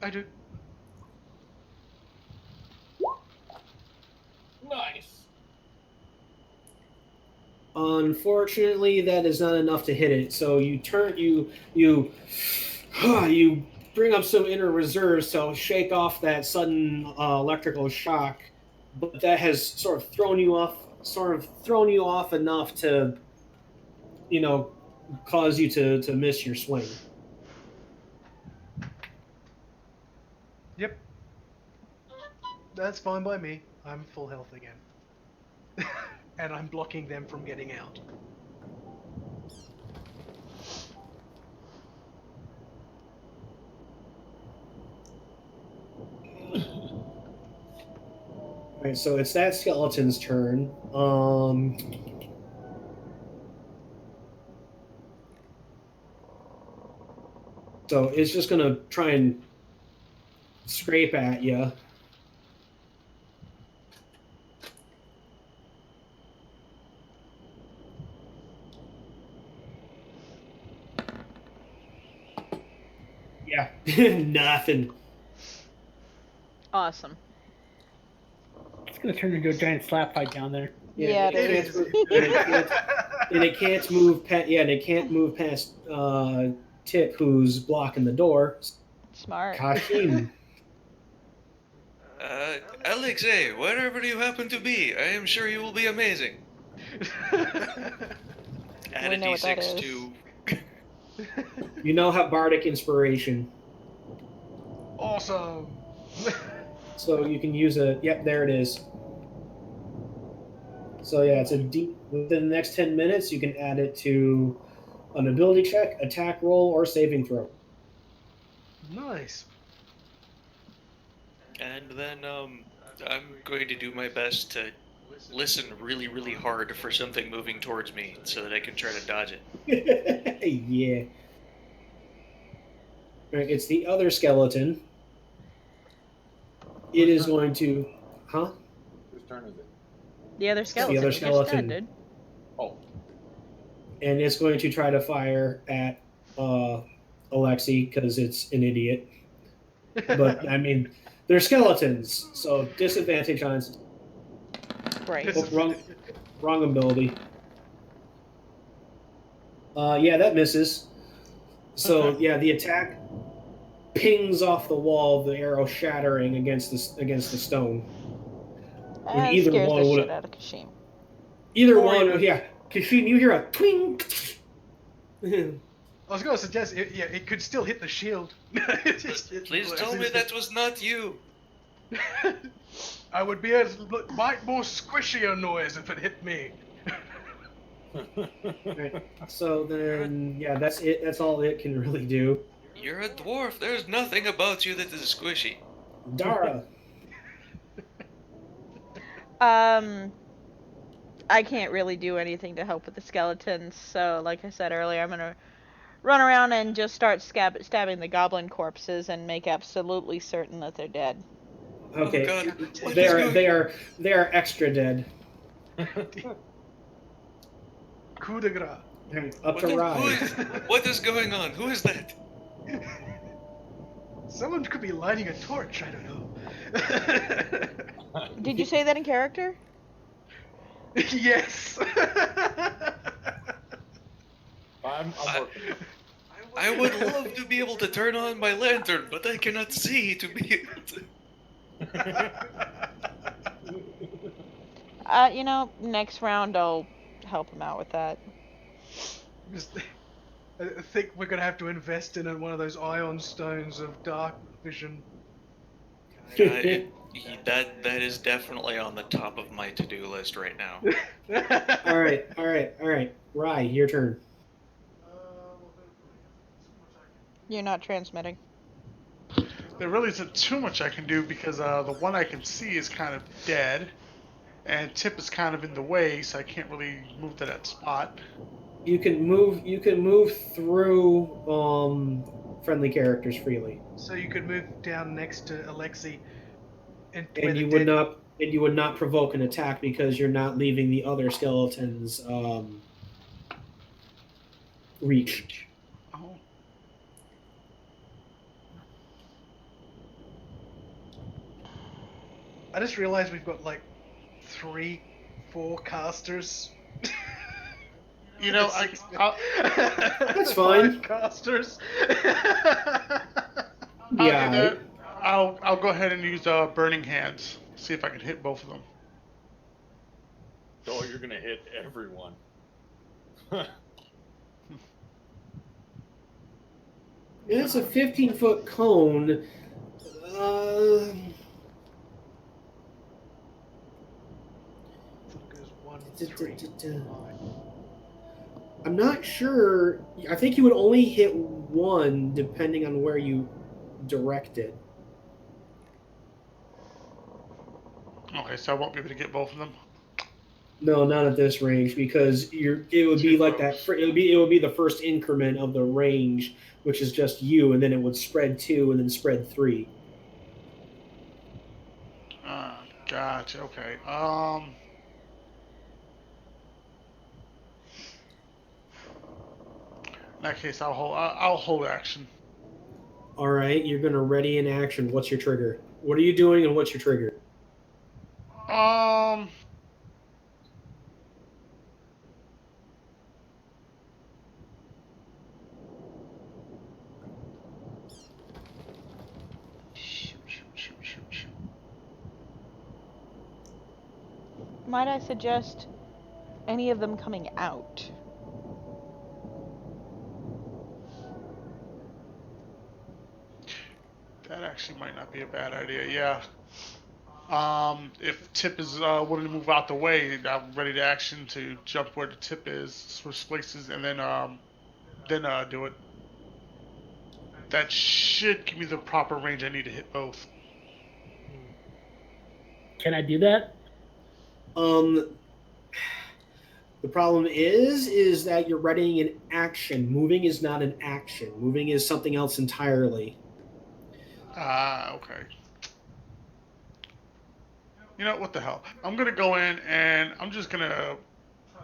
I do. Nice. Unfortunately, that is not enough to hit it. So you bring up some inner reserves to shake off that sudden electrical shock, but that has sort of thrown you off enough to, cause you to miss your swing. Yep. That's fine by me. I'm full health again. And I'm blocking them from getting out. Alright, so it's that skeleton's turn. So it's just gonna try and scrape at you. Yeah, nothing. Awesome. It's gonna turn into a giant slap fight down there. Yeah, and it it is. can't move past. Yeah, and it can't move past Tip, who's blocking the door. Smart. Kashim. Alexei, wherever you happen to be, I am sure you will be amazing. Add We a know what that d6 is. to. You know, have bardic inspiration, Awesome. so you can use a. Yep, there it is. So yeah, it's a D. Within the next 10 minutes, you can add it to an ability check, attack roll, or saving throw. Nice. And then I'm going to do my best to listen really, really hard for something moving towards me so that I can try to dodge it. Yeah. Right, it's the other skeleton. It is going to. Huh? Whose turn is it? The other skeleton. other You just skeleton. said, dude. Oh, And it's going to try to fire at Alexi because it's an idiot. But I mean, they're skeletons, so disadvantage on its Great. wrong ability. Yeah, that misses. So yeah, the attack pings off the wall, the arrow shattering against the stone. That either scares the one would shit out of Kashim. either Or one, even- yeah. Kashin, you hear a twing. I was going to suggest, it could still hit the shield. Please tell me that was not you. I would be a bite more squishier noise if it hit me. Right. So then, yeah, that's it. That's all it can really do. You're a dwarf. There's nothing about you that is squishy. Dara. I can't really do anything to help with the skeletons, so like I said earlier, I'm gonna run around and just start stabbing the goblin corpses and make absolutely certain that they're dead. Okay. Oh God. What They is are going- they are extra dead. Coup de grace. Up to rise. What is going on? Who is that? Someone could be lighting a torch, I don't know. Did you say that in character? Yes. I'm working. I would love to be able to turn on my lantern, but I cannot see to be able to. Next round I'll help him out with that. I think we're gonna have to invest in one of those ion stones of dark vision. That is definitely on the top of my to-do list right now. all right. Rye, your turn. You're not transmitting. There really isn't too much I can do because the one I can see is kind of dead, and Tip is kind of in the way, so I can't really move to that spot. You can move through friendly characters freely. So you could move down next to Alexei, and You would not provoke an attack because you're not leaving the other skeletons reach. Oh. I just realized we've got like 4 casters. You know, That's fine. 5 casters. I'll Yeah. do that. I'll go ahead and use Burning Hands. See if I can hit both of them. Oh, you're gonna hit everyone. It's a 15-foot cone. Goes 1, 3, 5. I'm not sure. I think you would only hit one depending on where you direct it. Okay, so I won't be able to get both of them. No, not at this range because it would be Too like close. that. It would be the first increment of the range, which is just you, and then it would spread 2 and then spread 3. Gotcha. Okay. In that case, I'll hold action. All right, you're gonna ready in action. What's your trigger? What are you doing, and what's your trigger? Shoot. Might I suggest any of them coming out? That actually might not be a bad idea. Yeah. If Tip is willing to move out the way, I'm ready to action to jump where the Tip is, switch places, and then do it. That should give me the proper range I need to hit both. Can I do that? The problem is that you're readying an action. Moving is not an action. Moving is something else entirely. Okay. You know what the hell? I'm gonna go in and I'm just gonna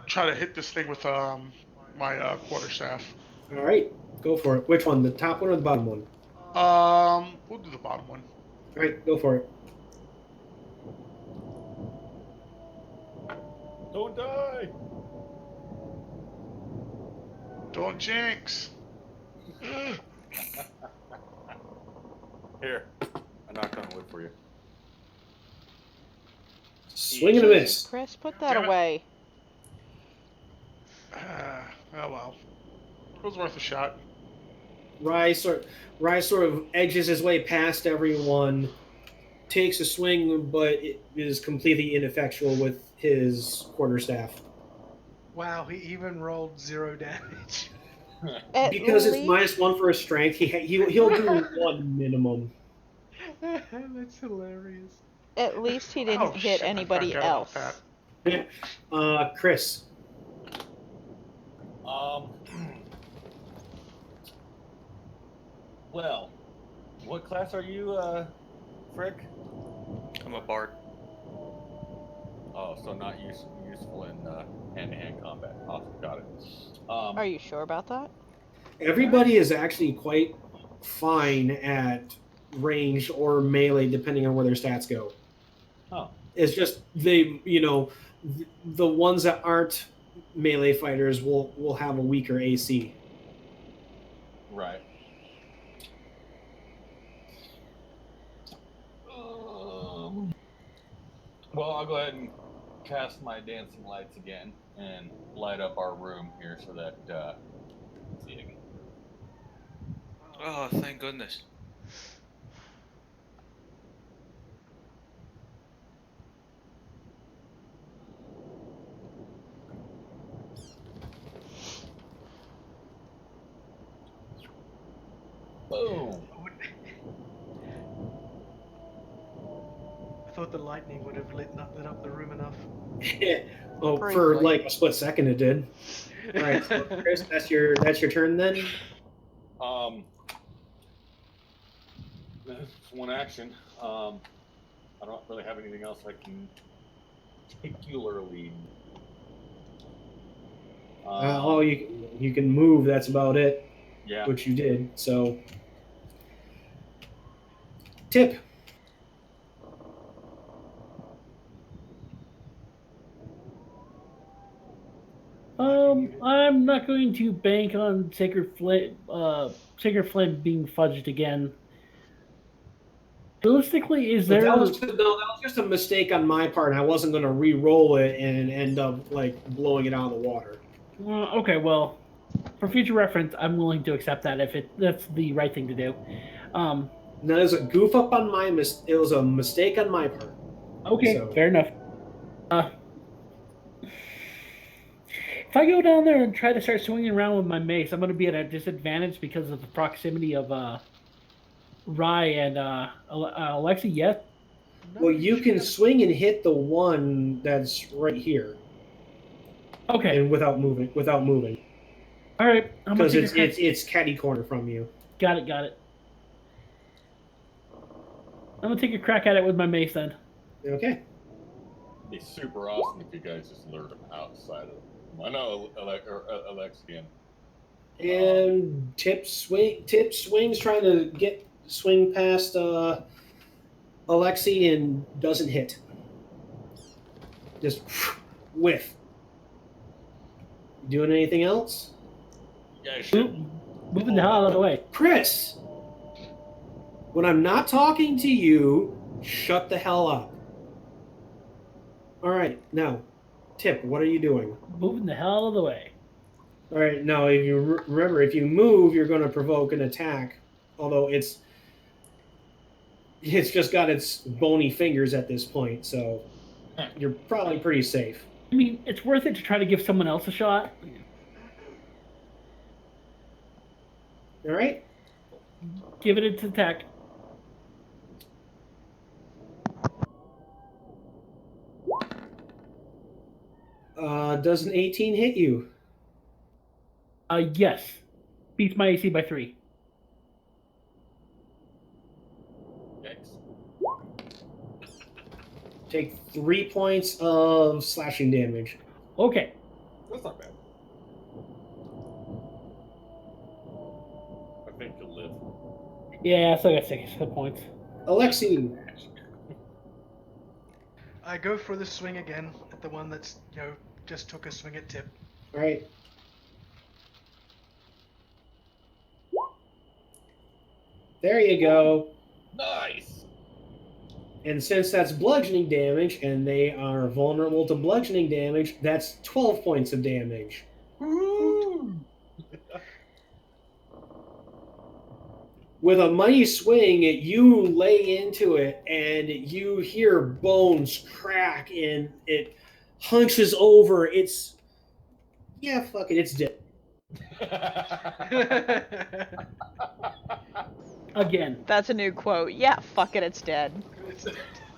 try to hit this thing with my quarterstaff. All right, go for it. Which one? The top one or the bottom one? We'll do the bottom one. All right, go for it. Don't die. Don't jinx. Here, I knocked on wood for you. Swing and a Jesus, miss. Chris, put that Damn it. away. Oh well. It was worth a shot. Rye sort of edges his way past everyone, takes a swing, but it is completely ineffectual with his quarterstaff. Wow, he even rolled 0 damage. At Because it's least, -1 for his strength, he'll do 1 minimum. That's hilarious. at least he didn't Oh hit shit! I anybody forgot about else. that. Chris. Well, what class are you, Frick? I'm a bard. Oh, so not useful in hand-to-hand combat. Awesome, got it. Are you sure about that? Everybody is actually quite fine at range or melee, depending on where their stats go. Oh, It's just the ones that aren't melee fighters will have a weaker AC. right. Well, I'll go ahead and cast my dancing lights again and light up our room here so that see it again. Oh, thank goodness. Boom. I thought the lightning would have lit up the room enough. Oh, Briefly. for like a split second it did. All right, so Chris, that's your turn then. It's one action. I don't really have anything else I can particularly. You can move. That's about it. Yeah. Which you did. So, Tip. I'm not going to bank on Sacred Flame being fudged again. Realistically, is there? That was just a mistake on my part. I wasn't going to re-roll it and end up like blowing it out of the water. Okay, well, for future reference, I'm willing to accept that if that's the right thing to do. That is a goof up on my it was a mistake on my part. Okay, So. fair enough. If I go down there and try to start swinging around with my mace, I'm going to be at a disadvantage because of the proximity of Rye and Alexi. Yes. Well, you can swing and hit the one that's right here. Okay. And without moving. All right. Because it's catty corner from you. Got it. I'm gonna take a crack at it with my mace then. Okay. It'd be super awesome if you guys just lured him outside of them. I know Alexian. And Tip swings trying to swing past Alexi and doesn't hit. Just whiff. Doing anything else? Yeah, should. Moving the hell out of the way. Chris! When I'm not talking to you, shut the hell up. All right, now, Tip, what are you doing? Moving the hell out of the way. All right, now if you remember, if you move, you're going to provoke an attack. Although it's just got its bony fingers at this point, so you're probably pretty safe. I mean, it's worth it to try to give someone else a shot. All right. Give it its attack. Does an 18 hit you? Yes. Beats my AC by 3. Yikes. Take 3 points of slashing damage. Okay. That's not bad. I think you'll live. Yeah, I still got 6 hit points. Alexi. I go for the swing again at the one that's, just took a swing at Tip. All right. There you go. Nice. And since that's bludgeoning damage, and they are vulnerable to bludgeoning damage, that's 12 points of damage. With a mighty swing, you lay into it, and you hear bones crack, and it hunches over. It's fuck it, it's dead. Again. That's a new quote. Yeah, fuck it, it's dead.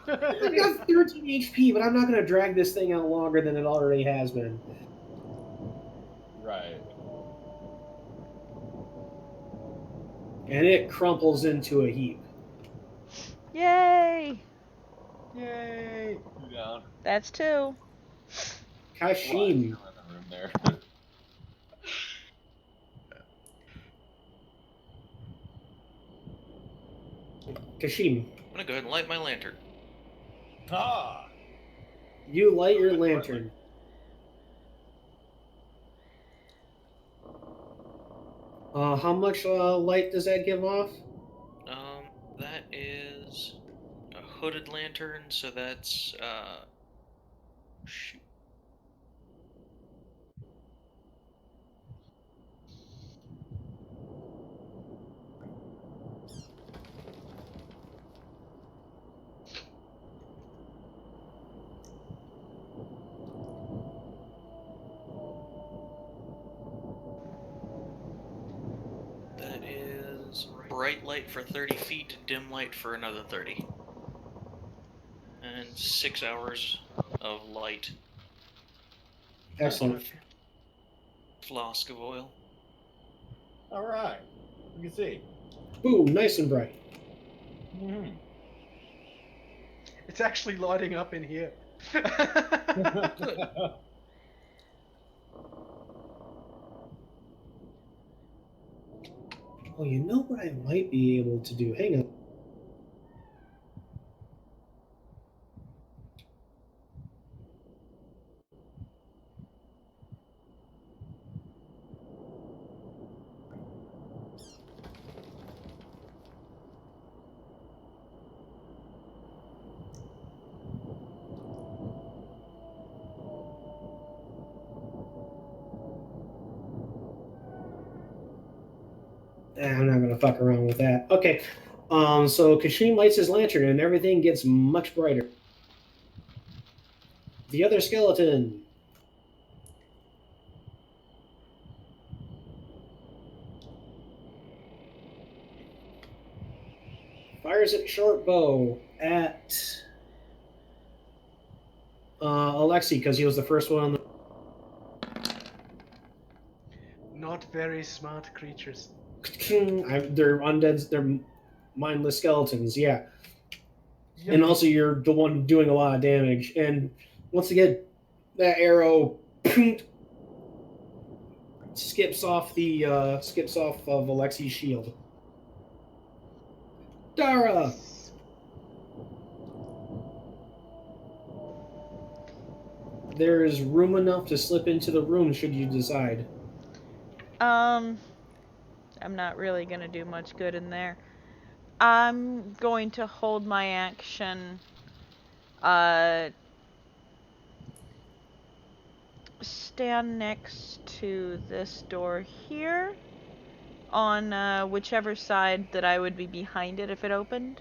I got 13 HP, but I'm not going to drag this thing out longer than it already has been. Right. And it crumples into a heap. Yay! Yay! Two down. That's 2. Kashim. In the room there. Kashim, I'm gonna go ahead and light my lantern. Ah! you light your lantern. How much light does that give off? That is a hooded lantern, so that's shoot. That is bright light for 30 feet, dim light for another 30. And 6 hours of light. Excellent. Flask of oil. All right. You can see. Boom, nice and bright. Mm-hmm. It's actually lighting up in here. Oh, you know what I might be able to do? Hang on. I'm not gonna fuck around with that. Okay. So Kashim lights his lantern and everything gets much brighter. The other skeleton. Fires at short bow at Alexei because he was the first one on the. Not very smart creatures. They're undead. They're mindless skeletons. Yeah. Yep. And also, you're the one doing a lot of damage. And once again, that arrow skips off of Alexei's shield. Dara. There is room enough to slip into the room should you decide. I'm not really gonna do much good in there. I'm going to hold my action. Stand next to this door here, on whichever side that I would be behind it if it opened.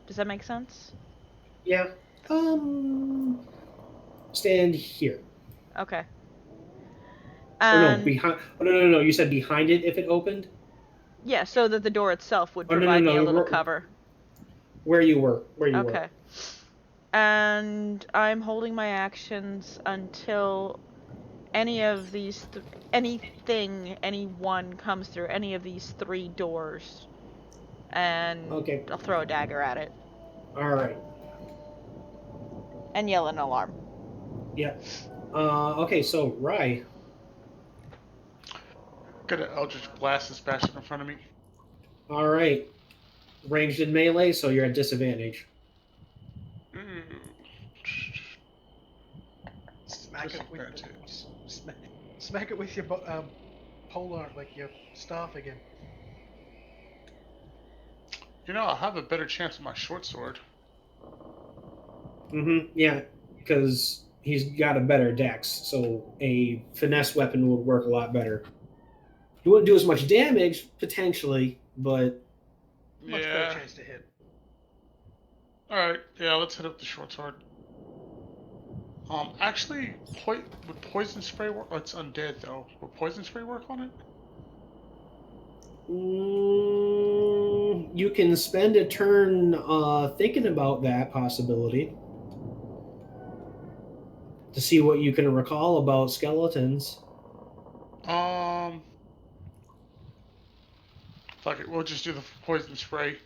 Does that make sense? Yeah. Stand here. Okay. Or no, And behind. Oh, no. You said behind it if it opened? yeah, so that the door itself would Oh, no, provide me a little we're- cover. Where you were. Okay. And I'm holding my actions until any of these, anyone comes through any of these 3 doors. And Okay. I'll throw a dagger at it. Alright. And yell an alarm. Yeah. Okay, so, Rye. Got an Eldritch Blast that's bashing in front of me. Alright. Ranged in melee, so you're at disadvantage. Smack it with smack it with your polearm, like your staff again. You know, I'll have a better chance with my short sword. Yeah, because he's got a better dex, so a finesse weapon would work a lot better. He wouldn't do as much damage potentially, but Much better Yeah. chance to hit. All right. Yeah, let's hit up the short sword. Actually, would poison spray work? Oh, it's undead though. Would poison spray work on it? you can spend a turn thinking about that possibility to see what you can recall about skeletons. Fuck it. We'll just do the poison spray.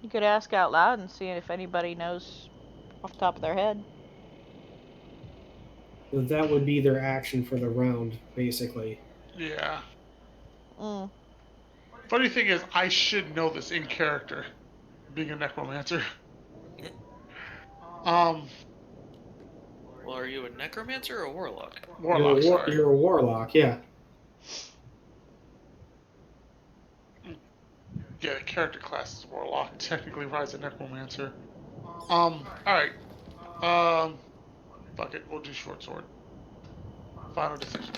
You could ask out loud and see if anybody knows off the top of their head. That would be their action for the round, basically. Yeah. Mm. Funny thing is, I should know this in character, being a necromancer. Well, are you a necromancer or a warlock? Warlock. Sorry. You're a warlock, yeah. Yeah, the character class is warlock. Technically, Rise a necromancer. All right. Fuck it. We'll do short sword. Final decision.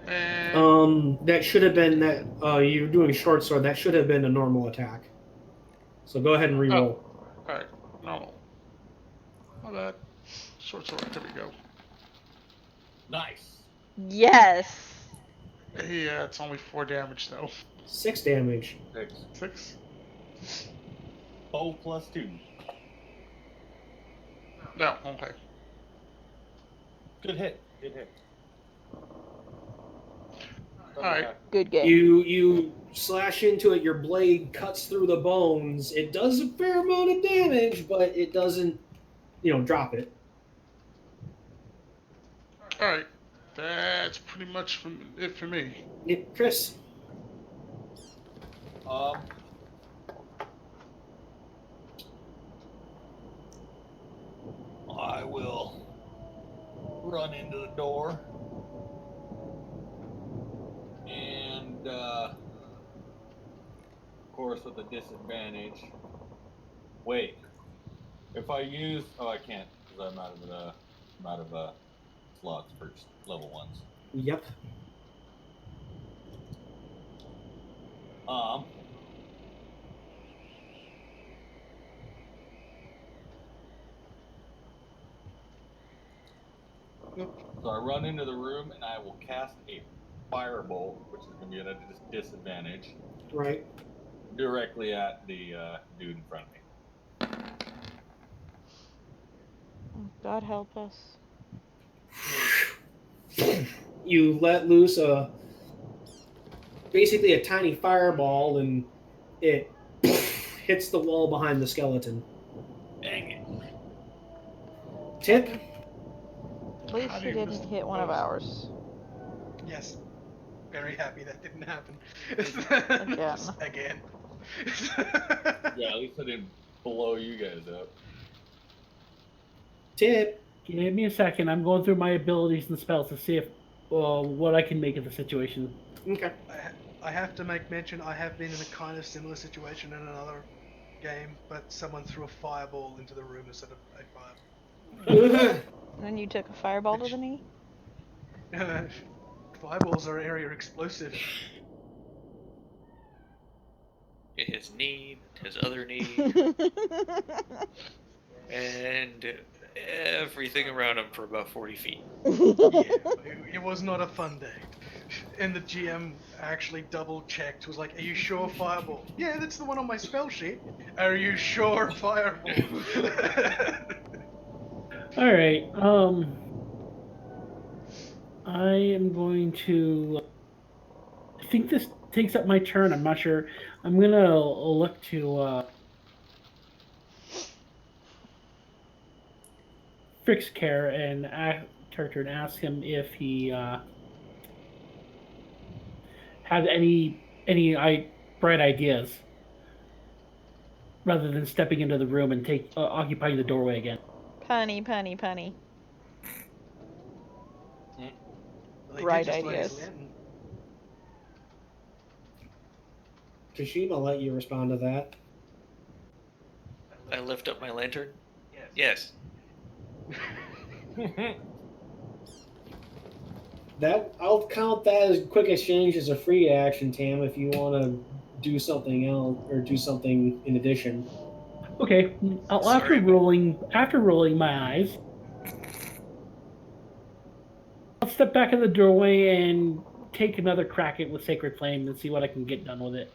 And That should have been that. You're doing short sword. That should have been a normal attack. So go ahead and reroll. all right. Normal. My bad. Short sword. There we go. Nice. Yes. Yeah, it's only 4 damage though. 6 damage. 6. Oh, plus 2. No. Okay. Good hit. Good hit. All right. Good game. You slash into it. Your blade cuts through the bones. It does a fair amount of damage, but it doesn't, drop it. All right. That's pretty much it for me. Yeah, Chris. I will run into the door and, of course, with a disadvantage. Wait, if I use, I can't because I'm out of slots for level 1s. Yep. So I run into the room and I will cast a firebolt, which is going to be at a disadvantage, Right. directly at the dude in front of me. God help us. You let loose basically a tiny fireball, and it hits the wall behind the skeleton. Dang it. Tip. At least he didn't hit one of ours. Yes. Very happy that didn't happen. Again. Yeah, at least I didn't blow you guys up. Tip. Give me a second. I'm going through my abilities and spells to see if what I can make of the situation. Okay. I have to make mention, I have been in a kind of similar situation in another game, but someone threw a fireball into the room instead of a fireball. And then you took a fireball to the knee? Fireballs are area explosive. His knee, his other knee, and everything around him for about 40 feet. Yeah, it was not a fun day. And the GM actually double checked, was like, "Are you sure fireball?" "Yeah, that's the one on my spell sheet." "Are you sure fireball?" All right. I am going to. I think this takes up my turn. I'm not sure. I'm gonna look to Frick's care and character and ask him if he has any bright ideas, rather than stepping into the room and occupying the doorway again. Punny. They Right did just light his ideas. lantern. Kashima, I'll let you respond to that. I lift up my lantern. Yes. That I'll count that as quick exchange as a free action, Tam, if you want to do something else or do something in addition. Okay. After Sorry. rolling my eyes, I'll step back in the doorway and take another crack at it with Sacred Flame and see what I can get done with it.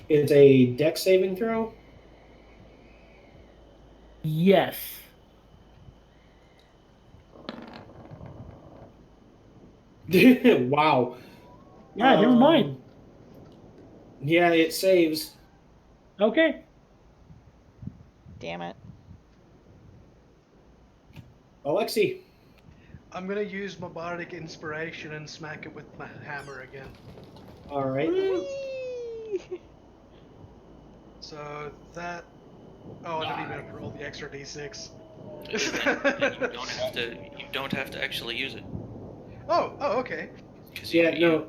It's a dex saving throw. Yes. Wow. Yeah, never mind. Yeah, it saves. Okay. Damn it. Alexi. I'm gonna use my bardic inspiration and smack it with my hammer again. All right. Whee! So that. Oh, I didn't even have to roll the extra d6. You don't have to actually use it. Oh, okay. 'Cause Yeah, no.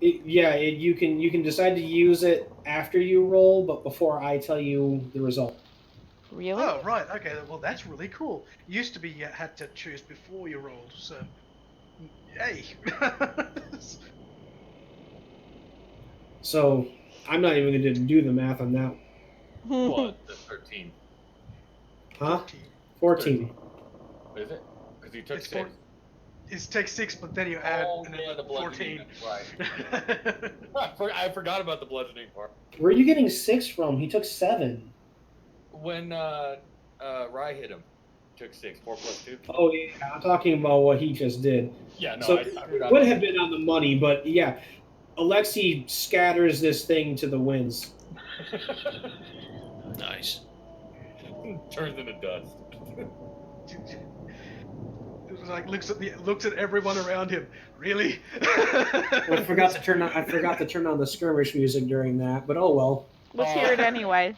You can decide to use it after you roll, but before I tell you the result. Really? Oh, right. Okay. Well, that's really cool. Used to be you had to choose before you rolled. So, yay. So I'm not even going to do the math on that. What? The 13. Huh? 14. 14. Is it? Because you took It's 6. It takes 6, but then you add Oh, and yeah, then the bludgeoning. 14. Right. I forgot about the bludgeoning part. Where are you getting 6 from? He took 7. When Rye hit him, took 6. 4 plus 2. Oh yeah, I'm talking about what he just did. Yeah, no, So I it forgot would about have been on the money, but yeah, Alexi scatters this thing to the winds. Nice. Turns into dust. It was like looks at everyone around him. Really? I forgot to turn on the skirmish music during that, but oh well. Let's hear it anyway.